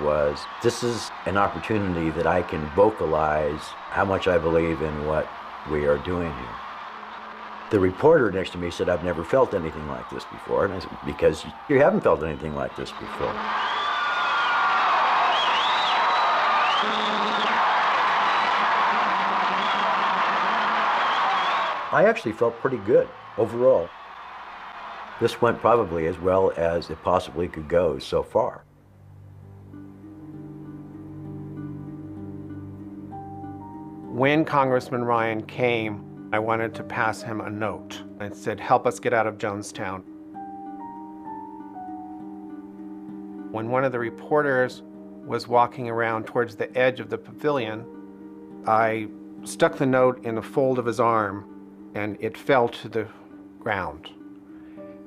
was, this is an opportunity that I can vocalize how much I believe in what we are doing here. The reporter next to me said, I've never felt anything like this before. And I said, because you haven't felt anything like this before. I actually felt pretty good overall. This went probably as well as it possibly could go so far. When Congressman Ryan came, I wanted to pass him a note. It said, help us get out of Jonestown. When one of the reporters was walking around towards the edge of the pavilion, I stuck the note in a fold of his arm, and it fell to the ground.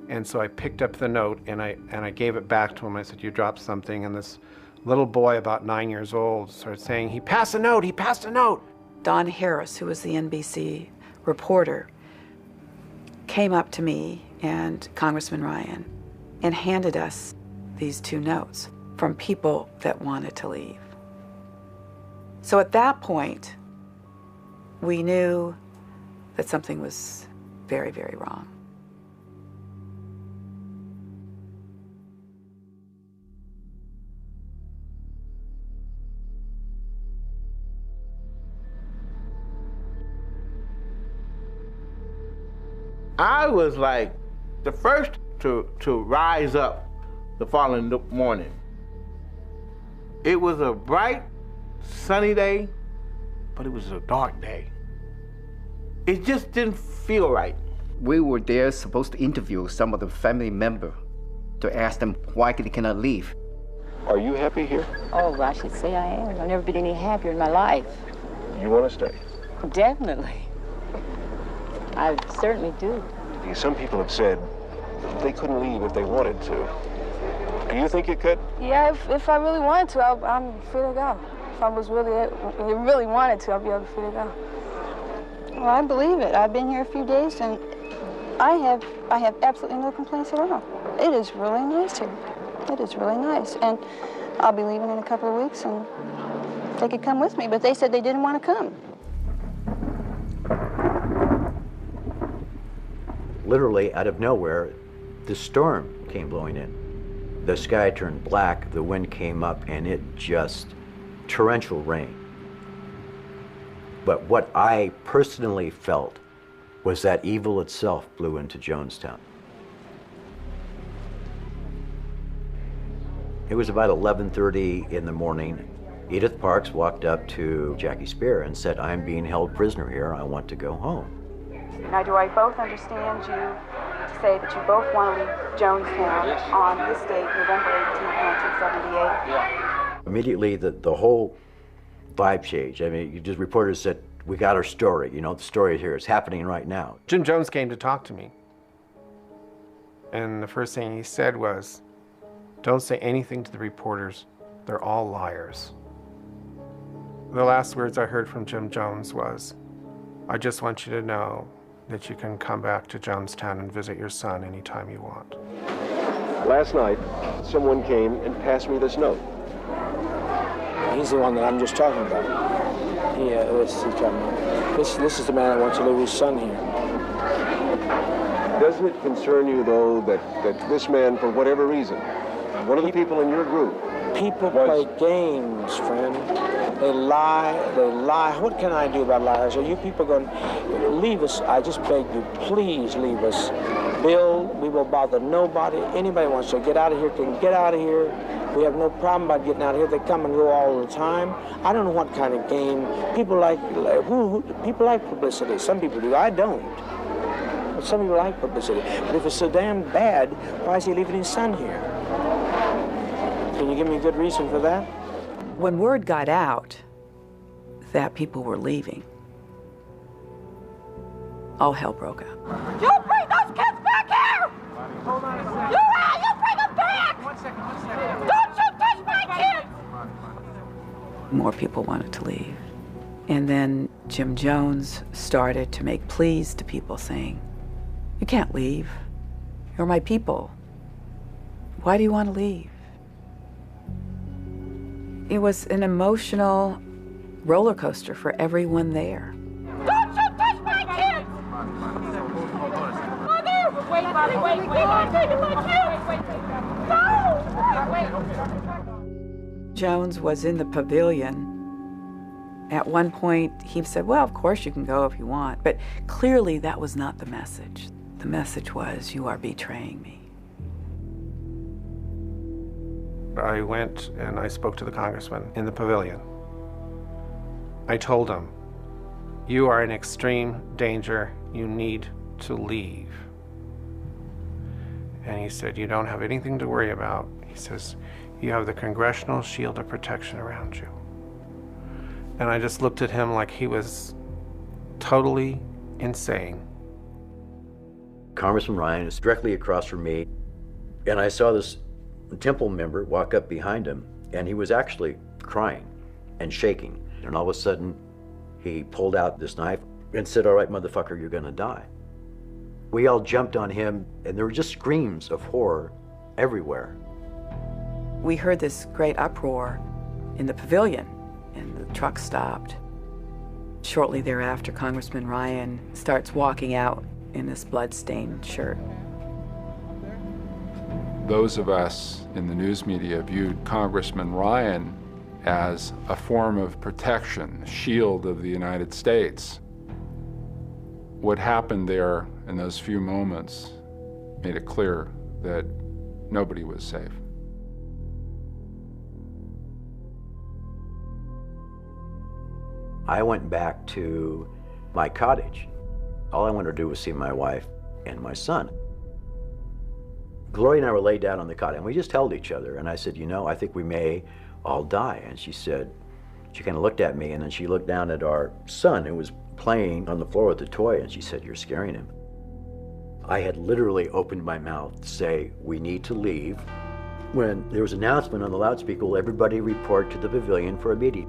And so I picked up the note and I gave it back to him. I said, you dropped something. And this little boy, about 9 years old, started saying, he passed a note, he passed a note. Don Harris, who was the NBC reporter, came up to me and Congressman Ryan and handed us these two notes from people that wanted to leave. So at that point, we knew that something was very, very wrong. I was like the first to rise up the following morning. It was a bright, sunny day, but it was a dark day. It just didn't feel right. We were there supposed to interview some of the family members to ask them why they cannot leave. Are you happy here? Oh, I should say I am. I've never been any happier in my life. You want to stay? Definitely. I certainly do. Some people have said they couldn't leave if they wanted to. Do you think you could? Yeah, if I really wanted to, I'm free to go. If I was really wanted to, I'd be able to free to go. Well, I believe it. I've been here a few days, and I have absolutely no complaints at all. It is really nice here. It is really nice, and I'll be leaving in a couple of weeks, and they could come with me, but they said they didn't want to come. Literally out of nowhere, the storm came blowing in. The sky turned black, the wind came up, and it just torrential rain. But what I personally felt was that evil itself blew into Jonestown. It was about 11:30 in the morning. Edith Parks walked up to Jackie Spear and said, "I'm being held prisoner here, I want to go home." Now, do I both understand you to say that you both want to leave Jonestown on this date, November 18th, 1978? Yeah. Immediately, the whole vibe changed. I mean, just reporters said, "We got our story. You know, the story is here. It's happening right now." Jim Jones came to talk to me. And the first thing he said was, "Don't say anything to the reporters. They're all liars." The last words I heard from Jim Jones was, "I just want you to know that you can come back to Jonestown and visit your son anytime you want." Last night, someone came and passed me this note. He's the one that I'm just talking about. Yeah, this is the man that wants to leave his son here. Doesn't it concern you, though, that this man, for whatever reason, one of the people in your group... People play games, friend. They lie. What can I do about liars? Are you people going to leave us? I just beg you, please leave us. Bill, we will bother nobody. Anybody wants to get out of here can get out of here. We have no problem about getting out of here. They come and go all the time. I don't know what kind of game. People like people like publicity. Some people do. I don't. But some people like publicity. But if it's so damn bad, why is he leaving his son here? Can you give me a good reason for that? When word got out that people were leaving, all hell broke out. You bring those kids back here! Hold on a second. You bring them back! One second. Don't you touch my kids! More people wanted to leave. And then Jim Jones started to make pleas to people saying, "You can't leave. You're my people. Why do you want to leave?" It was an emotional roller coaster for everyone there. Don't you touch my kids! Mother! Wait, I'm taking my kids! No! Jones was in the pavilion. At one point, he said, "Well, of course you can go if you want." But clearly that was not the message. The message was, "You are betraying me." I went and I spoke to the congressman in the pavilion. I told him, "You are in extreme danger. You need to leave." And he said, "You don't have anything to worry about." He says, "You have the Congressional Shield of Protection around you." And I just looked at him like he was totally insane. Congressman Ryan is directly across from me, and I saw this Temple member walk up behind him, and he was actually crying and shaking. And all of a sudden, he pulled out this knife and said, "All right, motherfucker, you're gonna die." We all jumped on him, and there were just screams of horror everywhere. We heard this great uproar in the pavilion, and the truck stopped. Shortly thereafter, Congressman Ryan starts walking out in this blood-stained shirt. Those of us in the news media viewed Congressman Ryan as a form of protection, a shield of the United States. What happened there in those few moments made it clear that nobody was safe. I went back to my cottage. All I wanted to do was see my wife and my son. Gloria and I were laid down on the cot, and we just held each other. And I said, "You know, I think we may all die." And she said, she kind of looked at me, and then she looked down at our son, who was playing on the floor with the toy, and she said, "You're scaring him." I had literally opened my mouth to say, "We need to leave," when there was an announcement on the loudspeaker, "Will everybody report to the pavilion for a meeting?"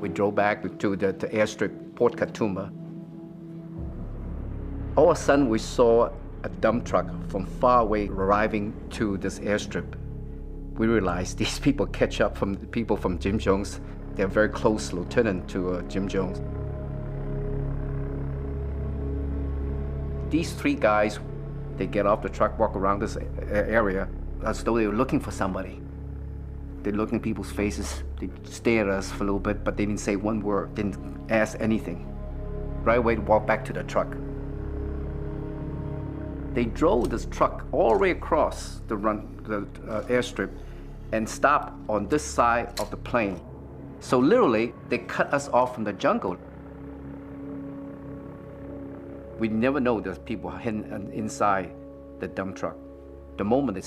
We drove back to the airstrip, Port Katoomba. All of a sudden, we saw a dump truck from far away arriving to this airstrip. We realized these people catch up from the people from Jim Jones. They're very close lieutenant to Jim Jones. These three guys, they get off the truck, walk around this area as though they were looking for somebody. They looked in people's faces, they stared at us for a little bit, but they didn't say one word, didn't ask anything. Right away, they walked back to the truck. They drove this truck all the way across the airstrip and stopped on this side of the plane. So literally, they cut us off from the jungle. We never know there's people hidden inside the dump truck. The moment they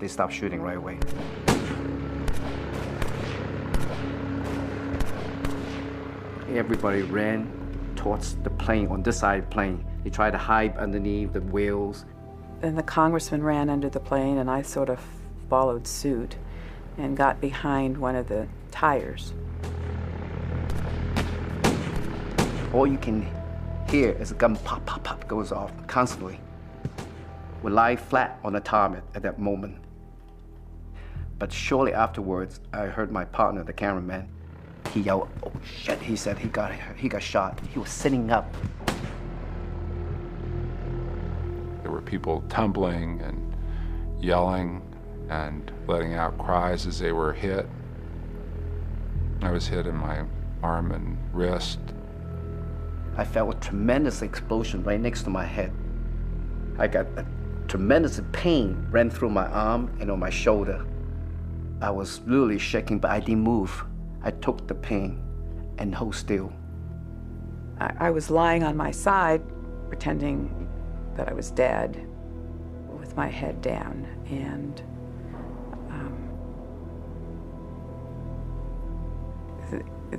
stopped shooting right away. Everybody ran towards the plane, on this side of the plane. They tried to hide underneath the wheels. Then the congressman ran under the plane, and I sort of followed suit and got behind one of the tires. All you can hear is a gun pop, pop, pop goes off constantly. We lie flat on the tarmac at that moment. But shortly afterwards, I heard my partner, the cameraman, he yelled, "Oh shit," he said, he got shot. He was sitting up. There were people tumbling and yelling and letting out cries as they were hit. I was hit in my arm and wrist. I felt a tremendous explosion right next to my head. I got a tremendous pain ran through my arm and on my shoulder. I was literally shaking, but I didn't move. I took the pain and hold still. I was lying on my side, pretending that I was dead, with my head down, and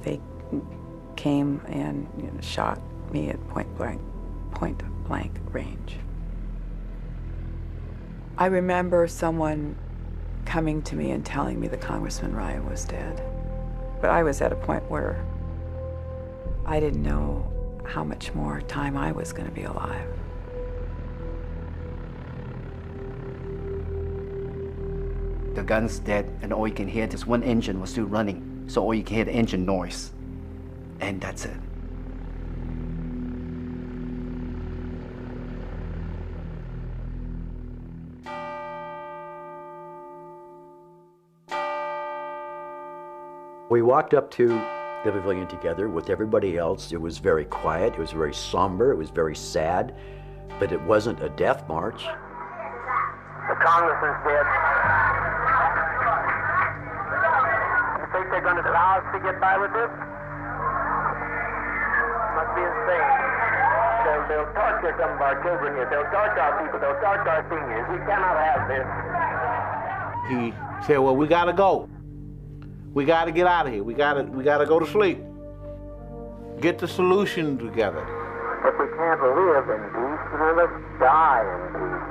they came and shot me at point blank range. I remember someone coming to me and telling me that Congressman Ryan was dead. But I was at a point where I didn't know how much more time I was going to be alive. The gun's dead, and all you can hear is one engine was still running, so all you can hear the engine noise, and that's it. We walked up to the pavilion together with everybody else. It was very quiet, it was very somber, it was very sad, but it wasn't a death march. The congressman's dead. You think they're going to allow us to get by with this? Must be insane. They'll torture some of our children here. They'll torture our people. They'll torture our seniors. We cannot have this. He said, well, we got to go. We got to get out of here. We got to go to sleep. Get the solution together. If we can't live in peace, then let's die in peace.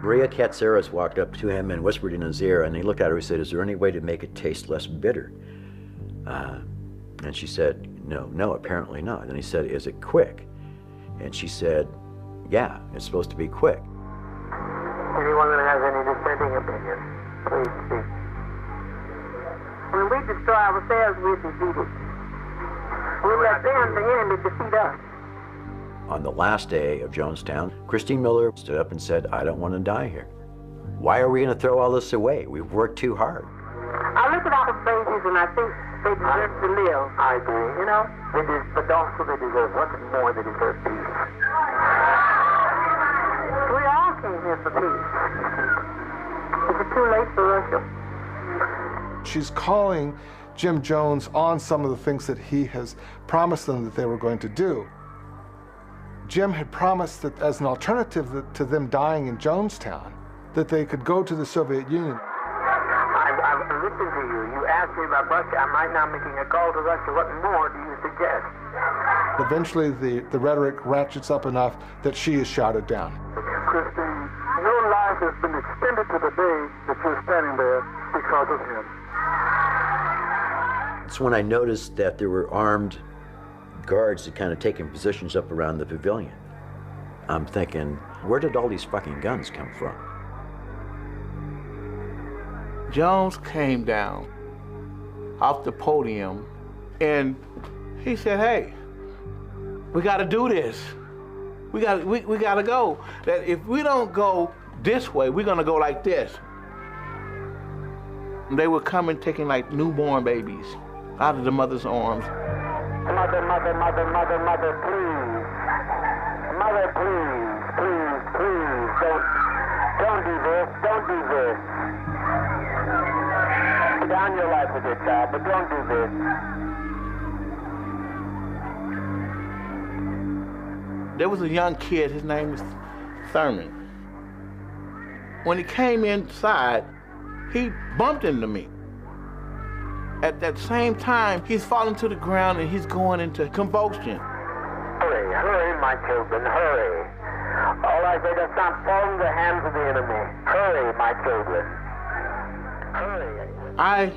Maria Katsaris walked up to him and whispered in his ear, and he looked at her and said, "Is there any way to make it taste less bitter?" And she said, no, apparently not. And he said, "Is it quick?" And she said, "Yeah, it's supposed to be quick." Anyone that has any dissenting opinion, please speak. When we destroy ourselves, we're defeated. We let them, the enemy, defeat us. On the last day of Jonestown, Christine Miller stood up and said, "I don't want to die here. Why are we going to throw all this away? We've worked too hard." I look at our babies and I think they deserve to live. I agree. You know, but also they deserve nothing more. They deserve peace. We all came here for peace. Is it too late for Russia? She's calling Jim Jones on some of the things that he has promised them that they were going to do. Jim had promised that as an alternative to them dying in Jonestown, that they could go to the Soviet Union. I've listened to you. You asked me about Russia. I'm right now making a call to Russia. What more do you suggest? Eventually, the rhetoric ratchets up enough that she is shouted down. Christine, your life has been extended to the day that you're standing there because of him. It's when I noticed that there were armed guards had kind of taken positions up around the pavilion. I'm thinking, where did all these fucking guns come from? Jones came down off the podium and he said, hey, we gotta do this. We gotta go. That if we don't go this way, we're gonna go like this. And they were coming, taking like newborn babies out of the mother's arms. Mother, mother, mother, mother, mother, please. Mother, please, please, please, don't do this, don't do this. Put down your life with it, child, but don't do this. There was a young kid, his name was Thurman. When he came inside, he bumped into me. At that same time, he's falling to the ground and he's going into convulsion. Hurry, hurry, my children, hurry. All I say is not fall into the hands of the enemy. Hurry, my children. Hurry. I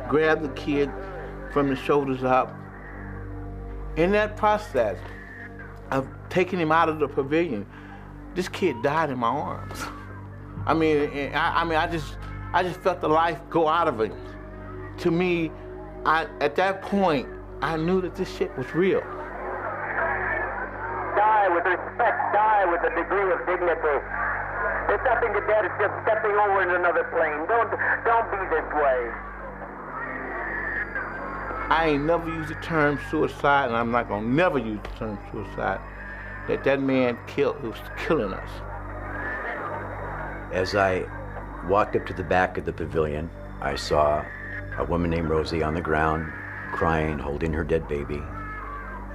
grabbed the kid from the shoulders up. In that process of taking him out of the pavilion, this kid died in my arms. I just felt the life go out of him. To me, at that point, I knew that this shit was real. Die with respect, die with a degree of dignity. There's nothing to death, it's just stepping over into another plane. Don't be this way. I ain't never used the term suicide, and I'm not gonna never use the term suicide. That man was killing us. As I walked up to the back of the pavilion, I saw a woman named Rosie on the ground, crying, holding her dead baby.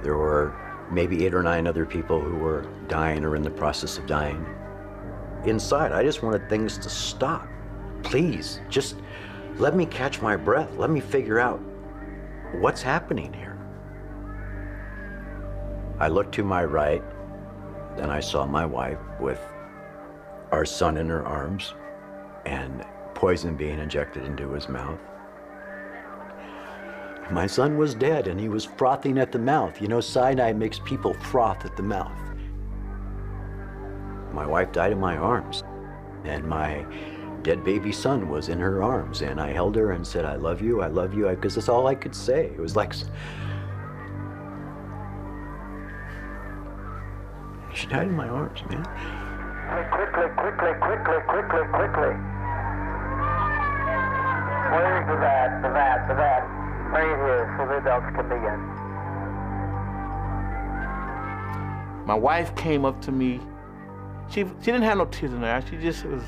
There were maybe 8 or 9 other people who were dying or in the process of dying. Inside, I just wanted things to stop. Please, just let me catch my breath. Let me figure out what's happening here. I looked to my right, and I saw my wife with our son in her arms and poison being injected into his mouth. My son was dead and he was frothing at the mouth. You know, cyanide makes people froth at the mouth. My wife died in my arms and my dead baby son was in her arms, and I held her and said, I love you, because that's all I could say. It was like, she died in my arms, man. Quickly, quickly, quickly, quickly, quickly. Where's the vat? Right here, so the adults can begin. My wife came up to me. She didn't have no tears in her eyes. She just was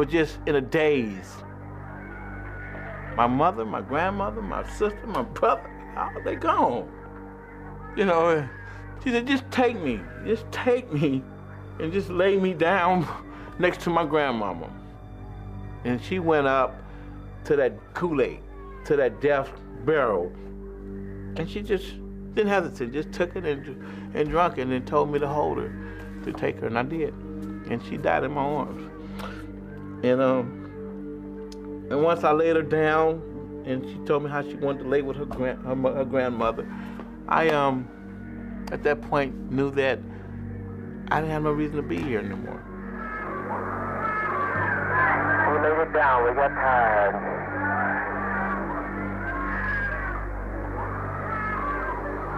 just in a daze. My mother, my grandmother, my sister, my brother, oh, they gone. You know, she said, just take me, and just lay me down next to my grandmama. And she went up to that Kool-Aid, to that death barrel, and she just didn't hesitate, just took it and drank it, and then told me to hold her, to take her, and I did. And she died in my arms. And once I laid her down, and she told me how she wanted to lay with her grandmother, I at that point knew that I didn't have no reason to be here anymore. We laid it down, we got tired.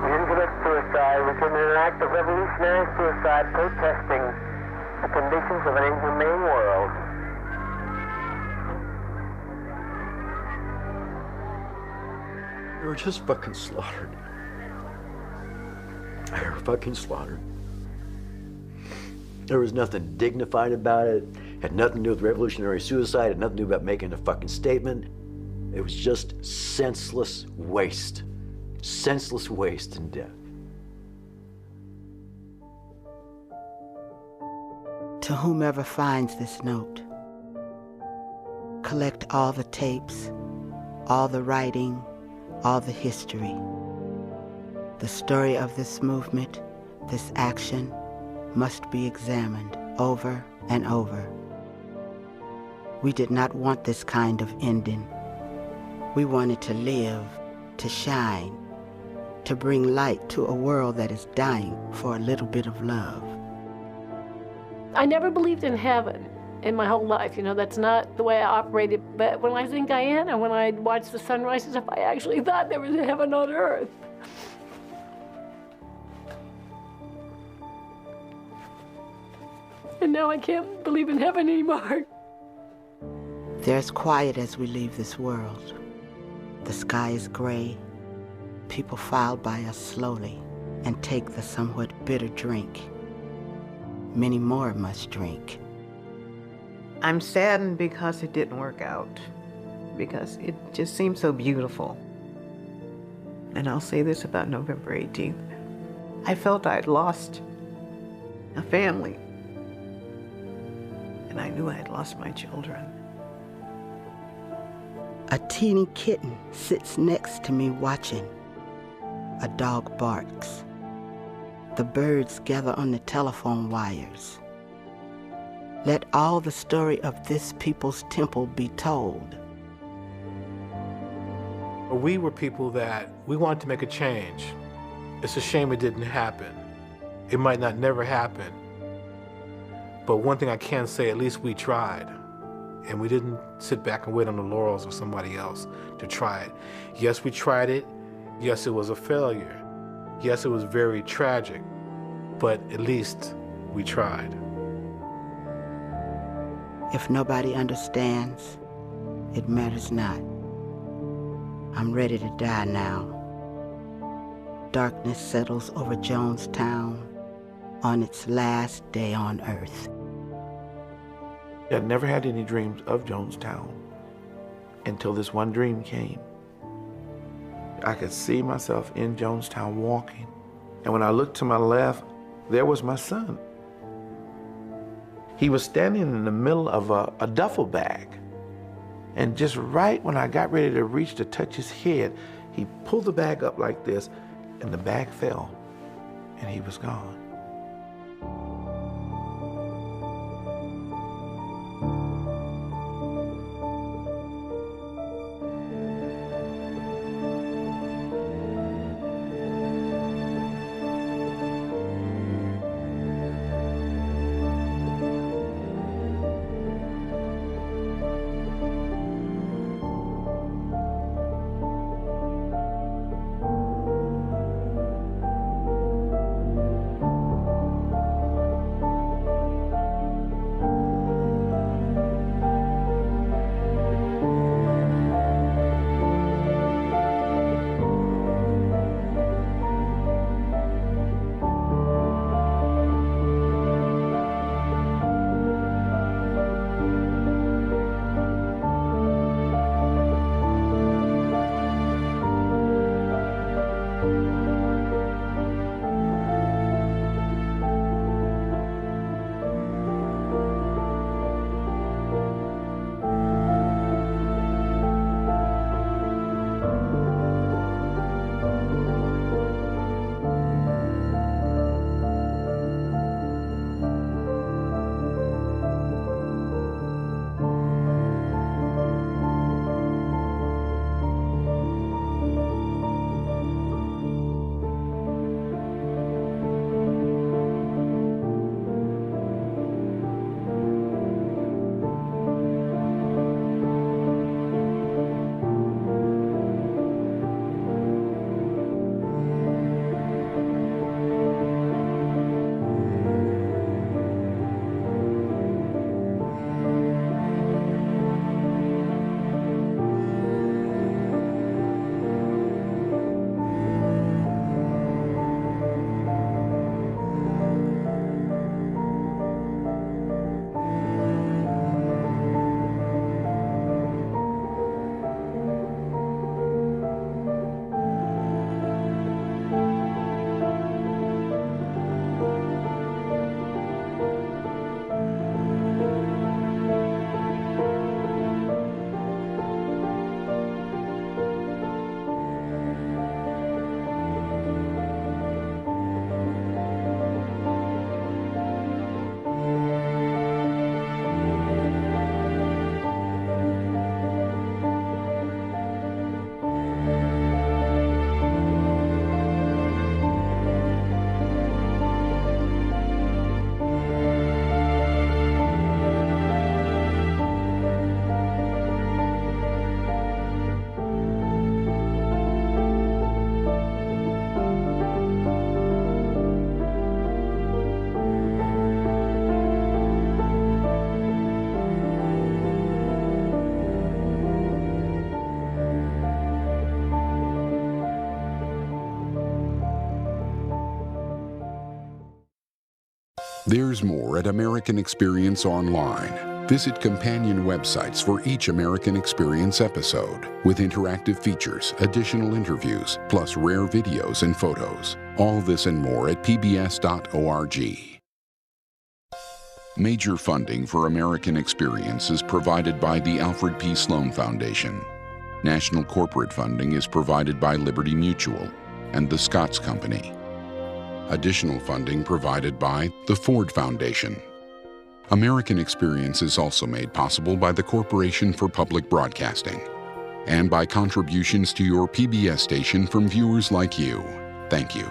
We didn't commit suicide, we committed an act of revolutionary suicide protesting the conditions of an inhumane world. They were just fucking slaughtered. They were fucking slaughtered. There was nothing dignified about it. Had nothing to do with revolutionary suicide. Had nothing to do about making a fucking statement. It was just senseless waste. Senseless waste and death. To whomever finds this note, collect all the tapes, all the writing, all the history. The story of this movement, this action, must be examined over and over. We did not want this kind of ending. We wanted to live, to shine, to bring light to a world that is dying for a little bit of love. I never believed in heaven in my whole life. You know, that's not the way I operated. But when I was in Guyana, when I watched the sunrise and stuff, I actually thought there was a heaven on earth. And now I can't believe in heaven anymore. There's quiet as we leave this world. The sky is gray. People file by us slowly and take the somewhat bitter drink. Many more must drink. I'm saddened because it didn't work out, because it just seemed so beautiful. And I'll say this about November 18th. I felt I'd lost a family, and I knew I had lost my children. A teeny kitten sits next to me watching. A dog barks. The birds gather on the telephone wires. Let all the story of this people's temple be told. We were people that we wanted to make a change. It's a shame it didn't happen. It might not never happen. But one thing I can say, at least we tried. And we didn't sit back and wait on the laurels of somebody else to try it. Yes, we tried it. Yes, it was a failure. Yes, it was very tragic. But at least we tried. If nobody understands, it matters not. I'm ready to die now. Darkness settles over Jonestown on its last day on earth. I'd never had any dreams of Jonestown until this one dream came. I could see myself in Jonestown walking. And when I looked to my left, there was my son. He was standing in the middle of a duffel bag. And just right when I got ready to reach to touch his head, he pulled the bag up like this, and the bag fell, and he was gone. There's more at American Experience Online. Visit companion websites for each American Experience episode with interactive features, additional interviews, plus rare videos and photos. All this and more at pbs.org. Major funding for American Experience is provided by the Alfred P. Sloan Foundation. National corporate funding is provided by Liberty Mutual and the Scotts Company. Additional funding provided by the Ford Foundation. American Experience is also made possible by the Corporation for Public Broadcasting and by contributions to your PBS station from viewers like you. Thank you.